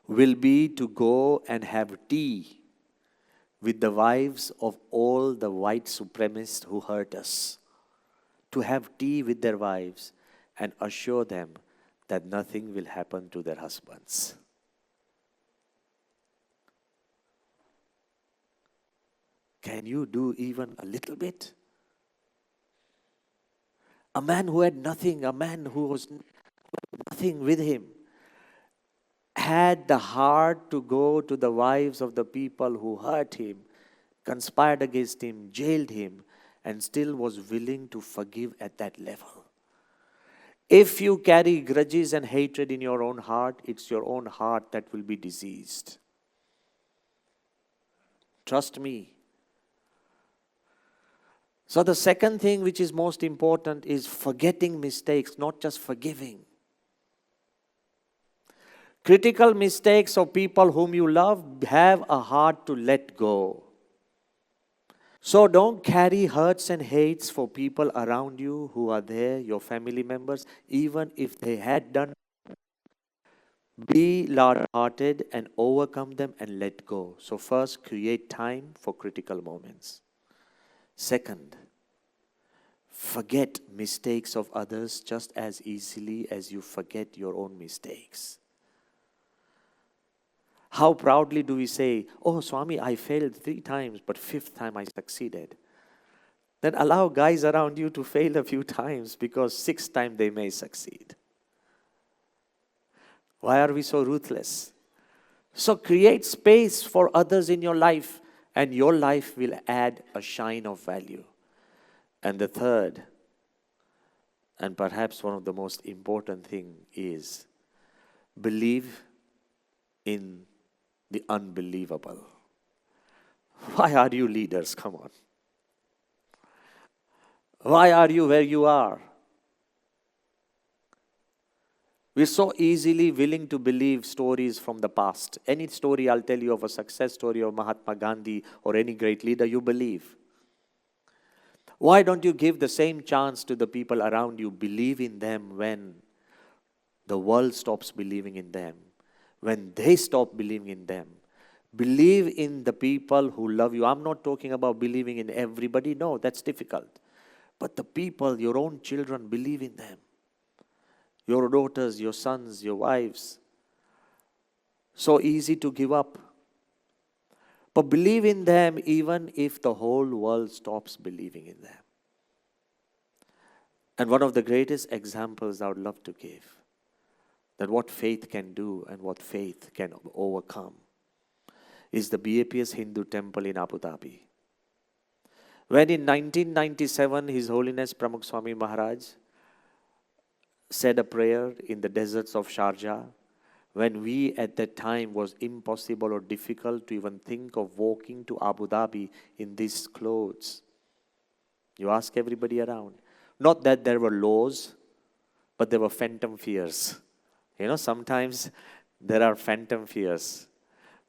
will be to go and have tea with the wives of all the white supremacists who hurt us. To have tea with their wives and assure them that nothing will happen to their husbands. Can you do even a little bit? A man who had nothing, a man who was nothing with him, had the heart to go to the wives of the people who hurt him, conspired against him, jailed him, and still was willing to forgive at that level. If you carry grudges and hatred in your own heart, it's your own heart that will be diseased. Trust me. So the second thing which is most important is forgetting mistakes, not just forgiving. Critical mistakes of people whom you love, have a heart to let go. So don't carry hurts and hates for people around you who are there, your family members, even if they had done. Be large-hearted and overcome them and let go. So first, create time for critical moments. Second, forget mistakes of others just as easily as you forget your own mistakes. How proudly do we say, oh Swami, I failed 3 times, but 5th time I succeeded. Then allow guys around you to fail a few times, because 6th time they may succeed. Why are we so ruthless? So create space for others in your life, and your life will add a shine of value. And the third, and perhaps one of the most important thing, is believe in the unbelievable. Why are you leaders? Come on. Why are you where you are? We're so easily willing to believe stories from the past. Any story I'll tell you of a success story of Mahatma Gandhi or any great leader, you believe. Why don't you give the same chance to the people around you? Believe in them when the world stops believing in them. When they stop believing in them. Believe in the people who love you. I'm not talking about believing in everybody. No, that's difficult. But the people, your own children, believe in them. Your daughters, your sons, your wives. So easy to give up. But believe in them even if the whole world stops believing in them. And one of the greatest examples I would love to give, that what faith can do and what faith can overcome, is the BAPS Hindu temple in Abu Dhabi. When in 1997, His Holiness Pramukh Swami Maharaj said a prayer in the deserts of Sharjah, when we at that time was impossible or difficult to even think of walking to Abu Dhabi in these clothes. You ask everybody around. Not that there were laws, but there were phantom fears. You know, sometimes there are phantom fears.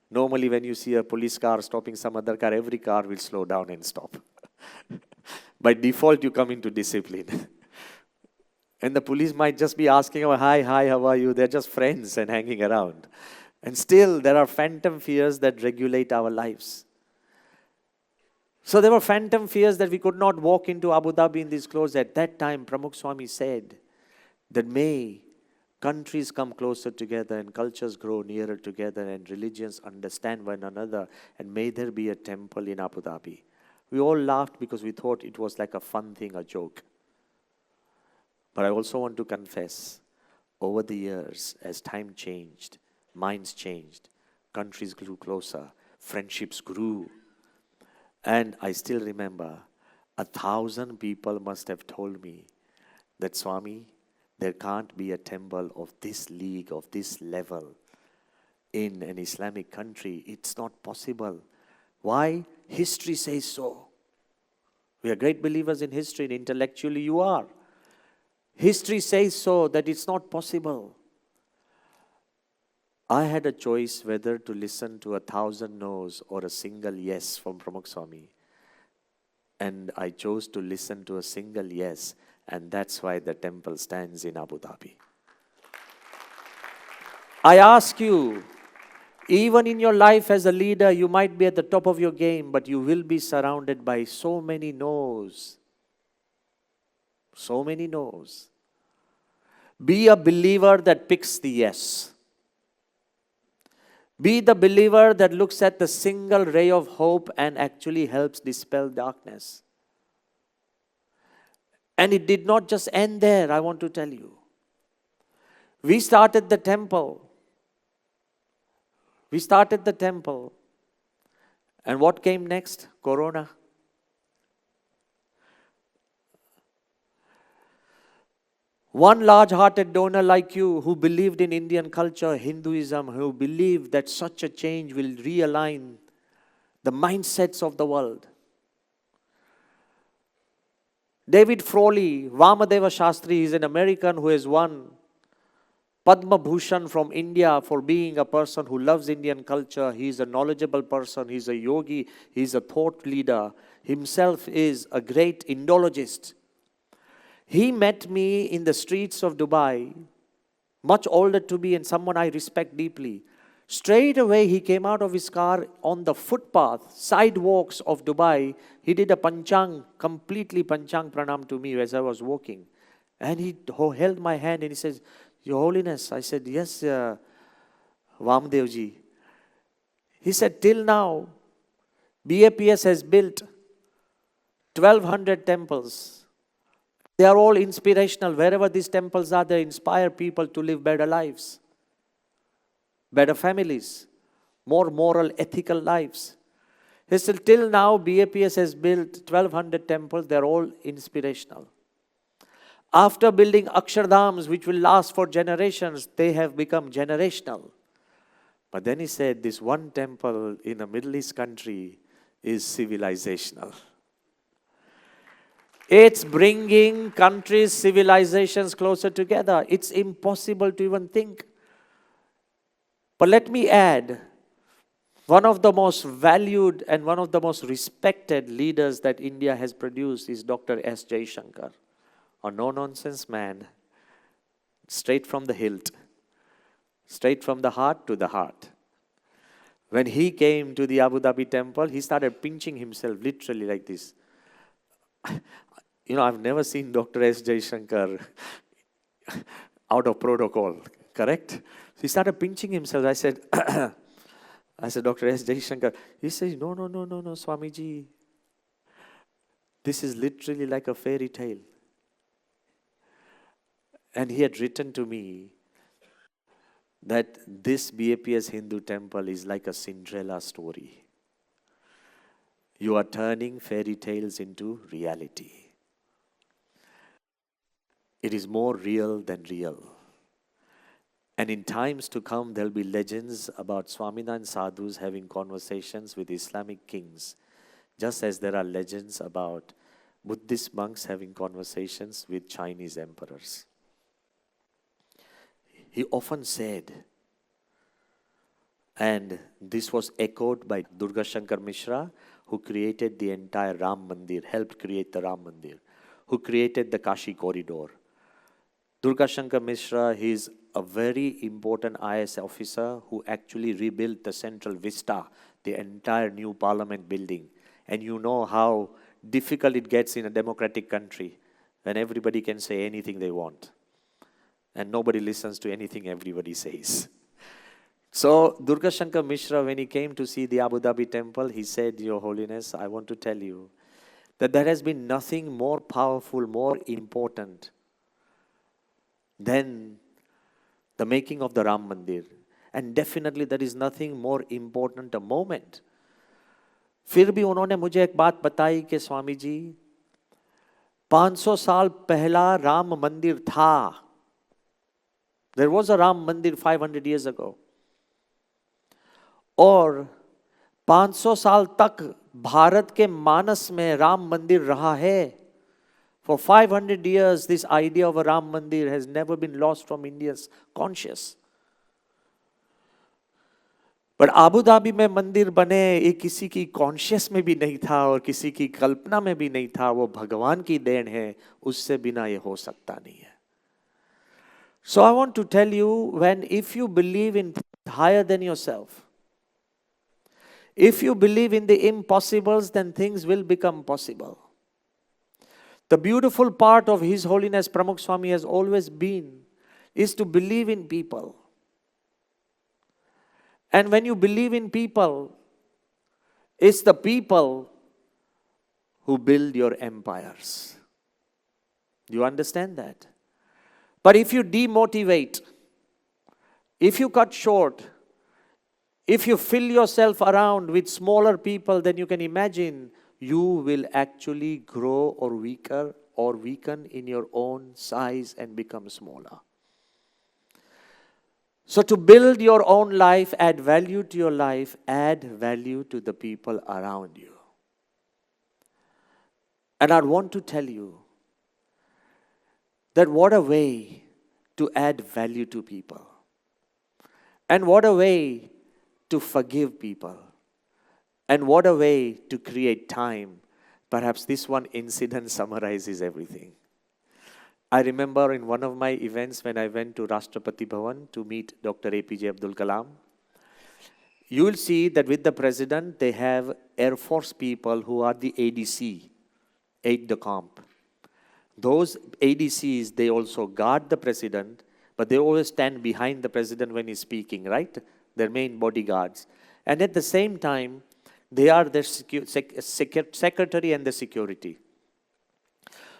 Normally when you see a police car stopping some other car, every car will slow down and stop. By default, you come into discipline. And the police might just be asking, oh, hi, how are you? They're just friends and hanging around. And still, there are phantom fears that regulate our lives. So there were phantom fears that we could not walk into Abu Dhabi in these clothes. At that time, Pramukh Swami said that may countries come closer together and cultures grow nearer together and religions understand one another, and may there be a temple in Abu Dhabi. We all laughed because we thought it was like a fun thing, a joke. But I also want to confess, over the years, as time changed, minds changed, countries grew closer, friendships grew. And I still remember, 1,000 people must have told me that, Swami, there can't be a temple of this league, of this level in an Islamic country. It's not possible. Why? History says so. We are great believers in history, and intellectually you are. History says so, that it's not possible. I had a choice whether to listen to 1,000 no's or a single yes from Pramukh Swami. And I chose to listen to a single yes, and that's why the temple stands in Abu Dhabi. I ask you, even in your life as a leader, you might be at the top of your game, but you will be surrounded by so many no's. So many no's. Be a believer that picks the yes. Be the believer that looks at the single ray of hope and actually helps dispel darkness. And it did not just end there, I want to tell you. We started the temple. And what came next? Corona. One large-hearted donor like you who believed in Indian culture, Hinduism, who believed that such a change will realign the mindsets of the world. David Frawley, Vamadeva Shastri, is an American who has won Padma Bhushan from India for being a person who loves Indian culture. He is a knowledgeable person. He is a yogi. He is a thought leader. Himself is a great Indologist. He met me in the streets of Dubai, much older to me and someone I respect deeply. Straight away, he came out of his car on the footpath, sidewalks of Dubai. He did a completely panchang pranam to me as I was walking. And he held my hand and he says, Your Holiness. I said, yes, Vamdevji. He said, till now, BAPS has built 1,200 temples. They are all inspirational. Wherever these temples are, they inspire people to live better lives, better families, more moral, ethical lives. He said, till now, BAPS has built 1,200 temples. They are all inspirational. After building Akshardhams, which will last for generations, they have become generational. But then he said, this one temple in a Middle East country is civilizational. It's bringing countries, civilizations closer together. It's impossible to even think. But let me add, one of the most valued and one of the most respected leaders that India has produced is Dr. S. Jaishankar. A no-nonsense man, straight from the hilt, straight from the heart to the heart. When he came to the Abu Dhabi temple, he started pinching himself literally like this. I've never seen Dr. S. Jaishankar out of protocol, correct? So he started pinching himself. I said, Dr. S. Jaishankar. He says, no, Swamiji. This is literally like a fairy tale. And he had written to me that this BAPS Hindu temple is like a Cinderella story. You are turning fairy tales into reality. It is more real than real. And in times to come, there will be legends about Swaminarayan sadhus having conversations with Islamic kings, just as there are legends about Buddhist monks having conversations with Chinese emperors. He often said, and this was echoed by Durga Shankar Mishra, who created the entire Ram Mandir, helped create the Ram Mandir, who created the Kashi corridor. Durga Shankar Mishra, he is a very important IS officer who actually rebuilt the Central Vista, the entire new parliament building. And you know how difficult it gets in a democratic country when everybody can say anything they want. And nobody listens to anything everybody says. So Durga Shankar Mishra, when he came to see the Abu Dhabi temple, he said, Your Holiness, I want to tell you that there has been nothing more powerful, more important than the making of the Ram Mandir. And definitely there is nothing more important a moment. फिर भी उन्होंने मुझे एक बात बताई कि स्वामी जी 500 साल पहला राम मंदिर था. There was a Ram Mandir 500 years ago. और 500 साल तक भारत के मानस में राम मंदिर रहा है. For 500 years, this idea of a Ram Mandir has never been lost from India's conscious. But Abu Dhabi में मंदिर बने ये किसी की कॉन्शियस में भी नहीं था और किसी की कल्पना में भी नहीं था. वो भगवान की देन है, उससे बिना ये हो सकता नहीं है. So I want to tell you, if you believe in higher than yourself, if you believe in the impossibles, then things will become possible. The beautiful part of His Holiness Pramukh Swami has always been is to believe in people. And when you believe in people, it's the people who build your empires. You understand that? But if you demotivate, if you cut short, if you fill yourself around with smaller people, then you can imagine you will actually grow or weaken in your own size and become smaller. So to build your own life, add value to your life, add value to the people around you. And I want to tell you that what a way to add value to people. And what a way to forgive people. And what a way to create time. Perhaps this one incident summarizes everything. I remember in one of my events when I went to Rashtrapati Bhavan to meet Dr. APJ Abdul Kalam, you will see that with the president, they have Air Force people who are the ADC, aide de camp. Those ADCs, they also guard the president, but they always stand behind the president when he's speaking, right? Their main bodyguards. And at the same time, they are their secretary and the security.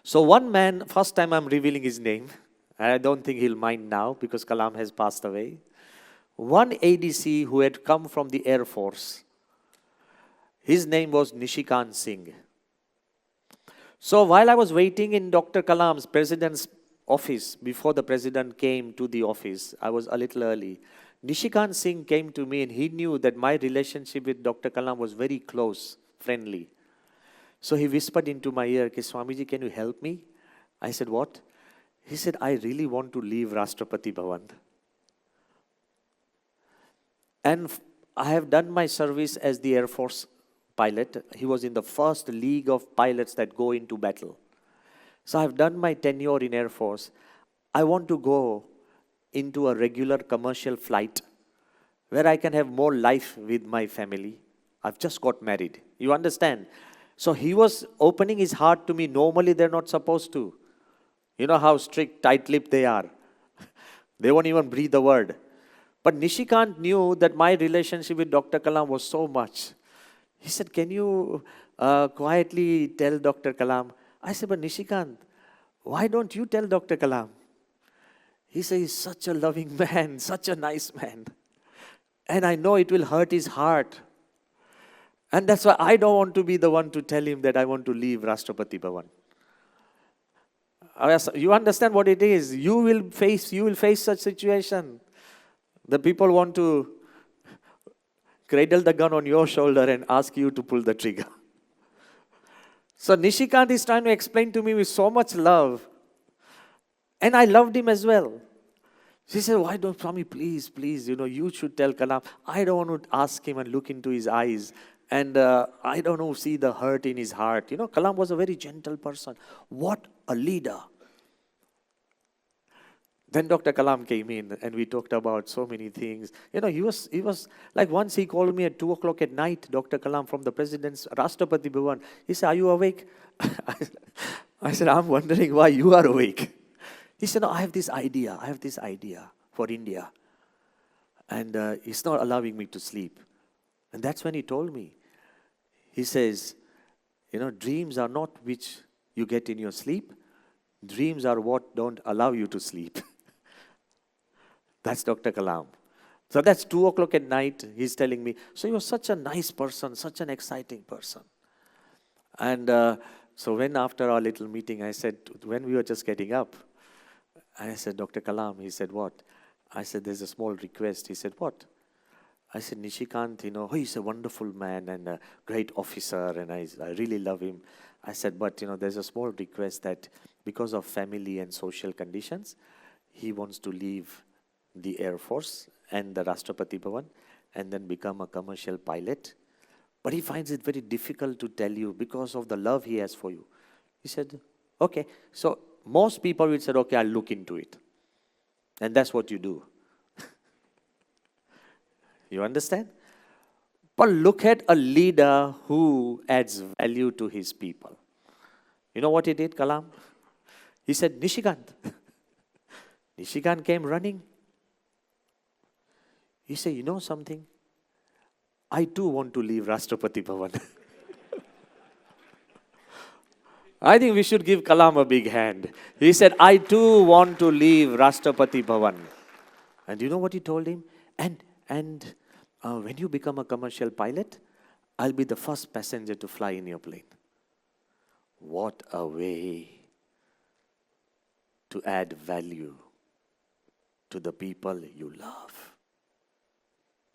So one man, first time I'm revealing his name, and I don't think he'll mind now because Kalam has passed away. One ADC who had come from the Air Force, his name was Nishikant Singh. So while I was waiting in Dr. Kalam's president's office, before the president came to the office, I was a little early. Nishikant Singh came to me and he knew that my relationship with Dr. Kalam was very close, friendly. So he whispered into my ear, Swamiji, can you help me? I said, what? He said, I really want to leave Rashtrapati Bhavan. And I have done my service as the Air Force pilot. He was in the first league of pilots that go into battle. So I've done my tenure in Air Force. I want to go into a regular commercial flight where I can have more life with my family. I've just got married. You understand? So he was opening his heart to me. Normally they're not supposed to. You know how strict, tight-lipped they are. They won't even breathe a word. But Nishikant knew that my relationship with Dr. Kalam was so much. He said, can you quietly tell Dr. Kalam? I said, but Nishikant, why don't you tell Dr. Kalam? He said, he's such a loving man, such a nice man. And I know it will hurt his heart. And that's why I don't want to be the one to tell him that I want to leave Rashtrapati Bhavan. You understand what it is. You will face such situation. The people want to cradle the gun on your shoulder and ask you to pull the trigger. So Nishikant is trying to explain to me with so much love. And I loved him as well. She said, why don't, Swami, please, you should tell Kalam. I don't want to ask him and look into his eyes. And I don't know, see the hurt in his heart. Kalam was a very gentle person. What a leader. Then Dr. Kalam came in and we talked about so many things. He was like once he called me at 2 o'clock at night, Dr. Kalam from the president's Rashtrapati Bhavan. He said, are you awake? I said, I'm wondering why you are awake. He said, no, I have this idea for India. And it's not allowing me to sleep. And that's when he told me. He says, dreams are not which you get in your sleep. Dreams are what don't allow you to sleep. That's Dr. Kalam. So that's 2 o'clock at night. He's telling me, so you're such a nice person, such an exciting person. And so when after our little meeting, I said, when we were just getting up, I said, Dr. Kalam, he said, what? I said, there's a small request. He said, what? I said, Nishikant, he's a wonderful man and a great officer and I really love him. I said, but, there's a small request that because of family and social conditions, he wants to leave the Air Force and the Rashtrapati Bhavan and then become a commercial pilot. But he finds it very difficult to tell you because of the love he has for you. He said, okay. So most people will say, okay, I'll look into it. And that's what you do. You understand? But look at a leader who adds value to his people. You know what he did, Kalam? He said, Nishikant. Nishikant came running. He said, you know something? I too want to leave Rashtrapati Bhavan. I think we should give Kalam a big hand. He said, I too want to leave Rashtrapati Bhavan. And you know what he told him? And when you become a commercial pilot, I'll be the first passenger to fly in your plane. What a way to add value to the people you love.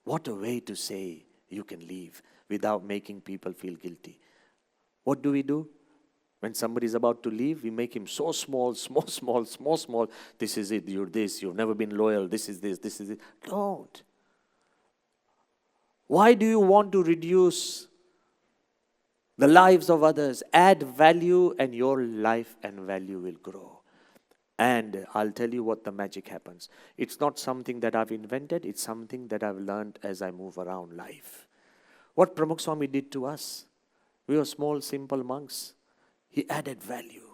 What a way to say you can leave without making people feel guilty. What do? When somebody is about to leave, we make him so small. This is it, you're this, you've never been loyal, this is it. Don't. Why do you want to reduce the lives of others? Add value and your life and value will grow. And I'll tell you what the magic happens. It's not something that I've invented, it's something that I've learned as I move around life. What Pramukh Swami did to us, we were small, simple monks. He added value.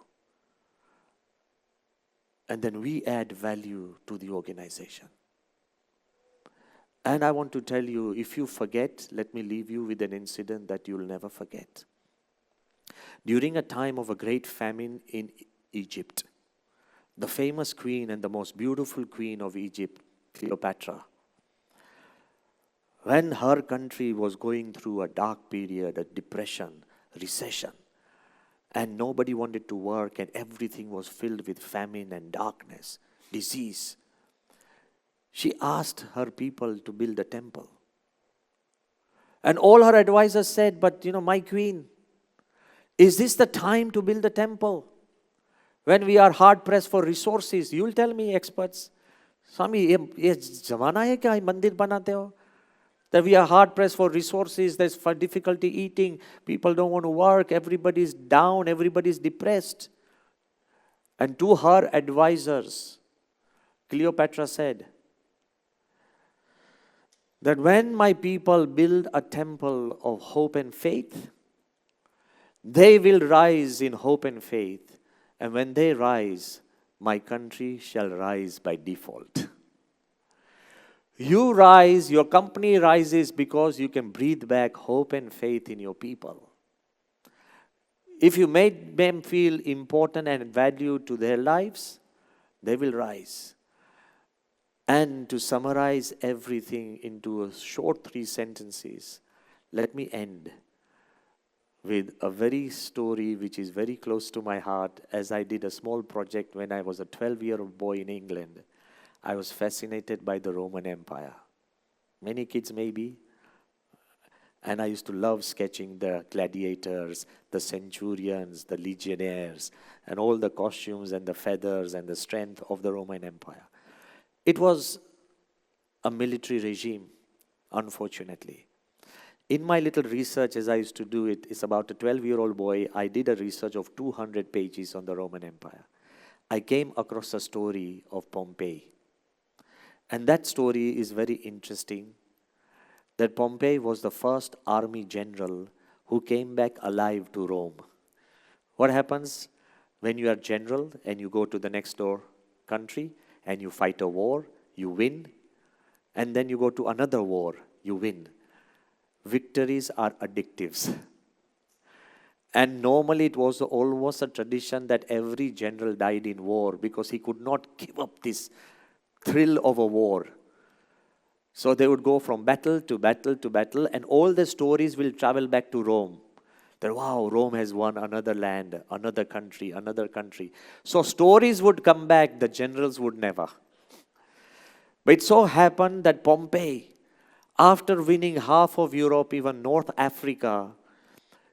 And then we add value to the organization. And I want to tell you, if you forget, let me leave you with an incident that you'll never forget. During a time of a great famine in Egypt, the famous queen and the most beautiful queen of Egypt, Cleopatra, when her country was going through a dark period, a depression, recession, and nobody wanted to work and everything was filled with famine and darkness, disease, she asked her people to build a temple. And all her advisors said, but my queen, is this the time to build a temple? When we are hard pressed for resources, you'll tell me, experts, Swami, ye zamana hai kya mandir banate ho? That we are hard pressed for resources, there's for difficulty eating, people don't want to work, everybody's down, everybody's depressed. And to her advisors, Cleopatra said that when my people build a temple of hope and faith, they will rise in hope and faith. And when they rise, my country shall rise by default. You rise, your company rises because you can breathe back hope and faith in your people. If you make them feel important and valued to their lives, they will rise. And to summarize everything into a short 3 sentences, let me end with a very story which is very close to my heart, as I did a small project when I was a 12-year-old boy in England. I was fascinated by the Roman Empire. Many kids maybe. And I used to love sketching the gladiators, the centurions, the legionnaires, and all the costumes and the feathers and the strength of the Roman Empire. It was a military regime, unfortunately. In my little research, as I used to do it, it's about a 12-year-old boy, I did a research of 200 pages on the Roman Empire. I came across a story of Pompey. And that story is very interesting, that Pompey was the first army general who came back alive to Rome. What happens when you are general and you go to the next door country and you fight a war, you win, and then you go to another war, you win. Victories are addictives. And normally it was almost a tradition that every general died in war because he could not give up this thrill of a war. So they would go from battle to battle to battle, and all the stories will travel back to Rome. That, wow, Rome has won another land, another country, another country. So stories would come back, the generals would never. But it so happened that Pompey, after winning half of Europe, even North Africa,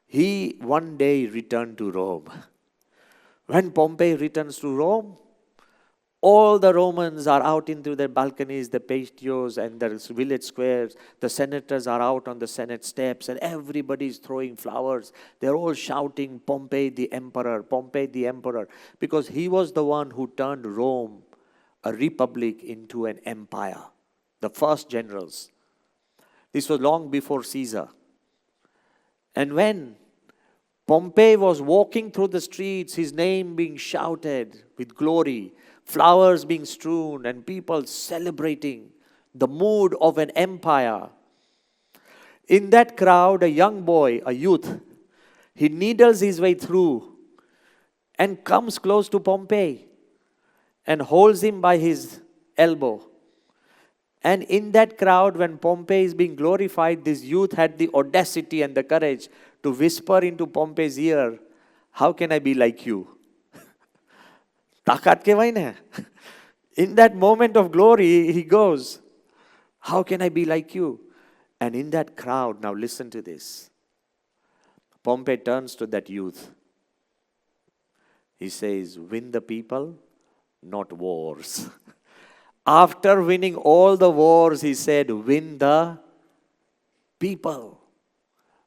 he one day returned to Rome. When Pompey returns to Rome, all the Romans are out into their balconies, the patios and the village squares. The senators are out on the Senate steps and everybody is throwing flowers. They're all shouting, Pompey the Emperor, Pompey the Emperor. Because he was the one who turned Rome, a republic, into an empire. The first generals. This was long before Caesar. And when Pompey was walking through the streets, his name being shouted with glory, flowers being strewn, and people celebrating the mood of an empire. In that crowd, a young boy, a youth, he needles his way through and comes close to Pompey and holds him by his elbow. And in that crowd, when Pompey is being glorified, this youth had the audacity and the courage to whisper into Pompey's ear, "How can I be like you?" Takat kehvai ne. In that moment of glory, he goes, "How can I be like you?" And in that crowd, now listen to this. Pompey turns to that youth. He says, "Win the people, not wars." After winning all the wars, he said, "Win the people."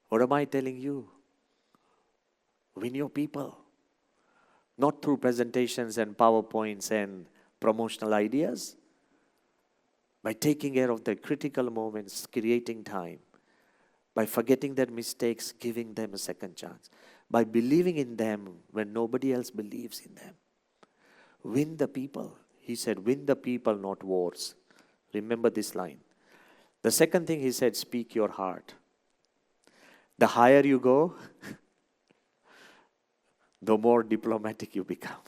What am I telling you? Win your people. Not through presentations and PowerPoints and promotional ideas. By taking care of the critical moments, creating time. By forgetting their mistakes, giving them a second chance. By believing in them when nobody else believes in them. Win the people. He said, win the people, not wars. Remember this line. The second thing he said, speak your heart. The higher you go, the more diplomatic you become.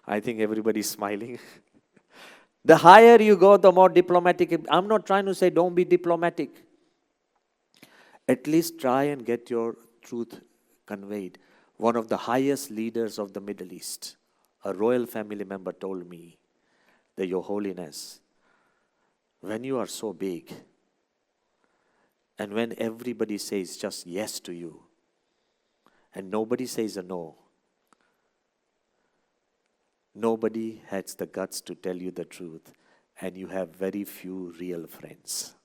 I think everybody's smiling. The higher you go, the more diplomatic. I'm not trying to say don't be diplomatic. At least try and get your truth conveyed. One of the highest leaders of the Middle East, a royal family member, told me that, Your Holiness, when you are so big and when everybody says just yes to you and nobody says a no, nobody has the guts to tell you the truth, and you have very few real friends.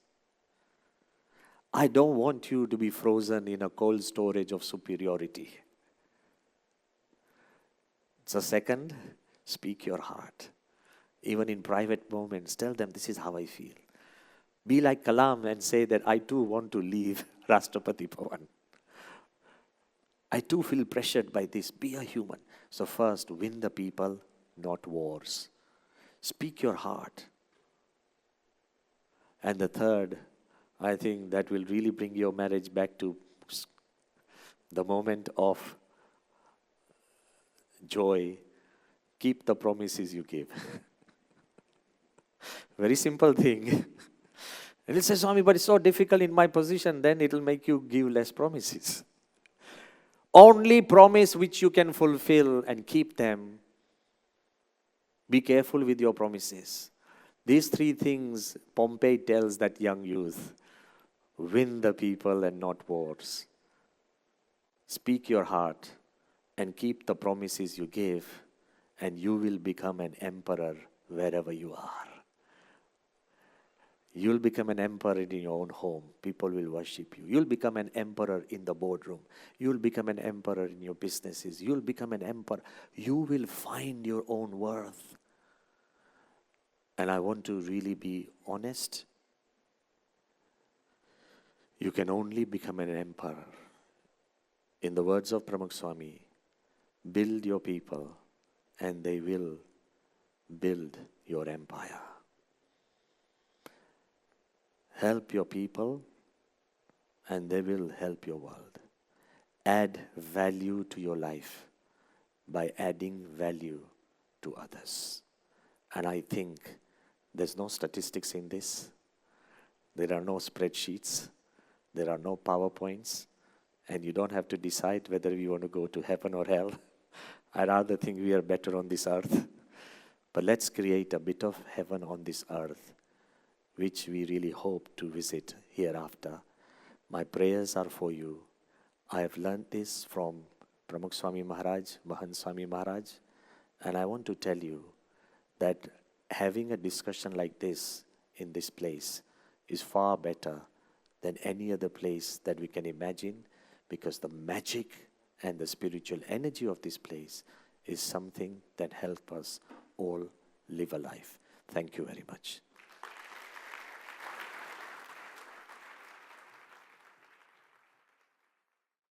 I don't want you to be frozen in a cold storage of superiority. So second, speak your heart. Even in private moments, tell them, this is how I feel. Be like Kalam and say that I too want to leave Rashtrapati Bhavan. I too feel pressured by this. Be a human. So first, win the people, not wars. Speak your heart. And the third, I think that will really bring your marriage back to the moment of joy. Keep the promises you give. Very simple thing. And it says, Swami, but it's so difficult in my position, then it will make you give less promises. Only promise which you can fulfill and keep them. Be careful with your promises. These three things Pompey tells that young youth. Win the people and not wars. Speak your heart and keep the promises you give, and you will become an emperor wherever you are. You'll become an emperor in your own home. People will worship you. You'll become an emperor in the boardroom. You'll become an emperor in your businesses. You'll become an emperor. You will find your own worth. And I want to really be honest. You can only become an emperor. In the words of Pramukh Swami, build your people and they will build your empire. Help your people and they will help your world. Add value to your life by adding value to others. And I think there's no statistics in this. There are no spreadsheets. There are no PowerPoints. And you don't have to decide whether you want to go to heaven or hell. I rather think we are better on this earth. But let's create a bit of heaven on this earth, which we really hope to visit hereafter. My prayers are for you. I have learned this from Pramukh Swami Maharaj, Mahant Swami Maharaj, and I want to tell you that having a discussion like this in this place is far better than any other place that we can imagine, because the magic and the spiritual energy of this place is something that helps us all live a life. Thank you very much.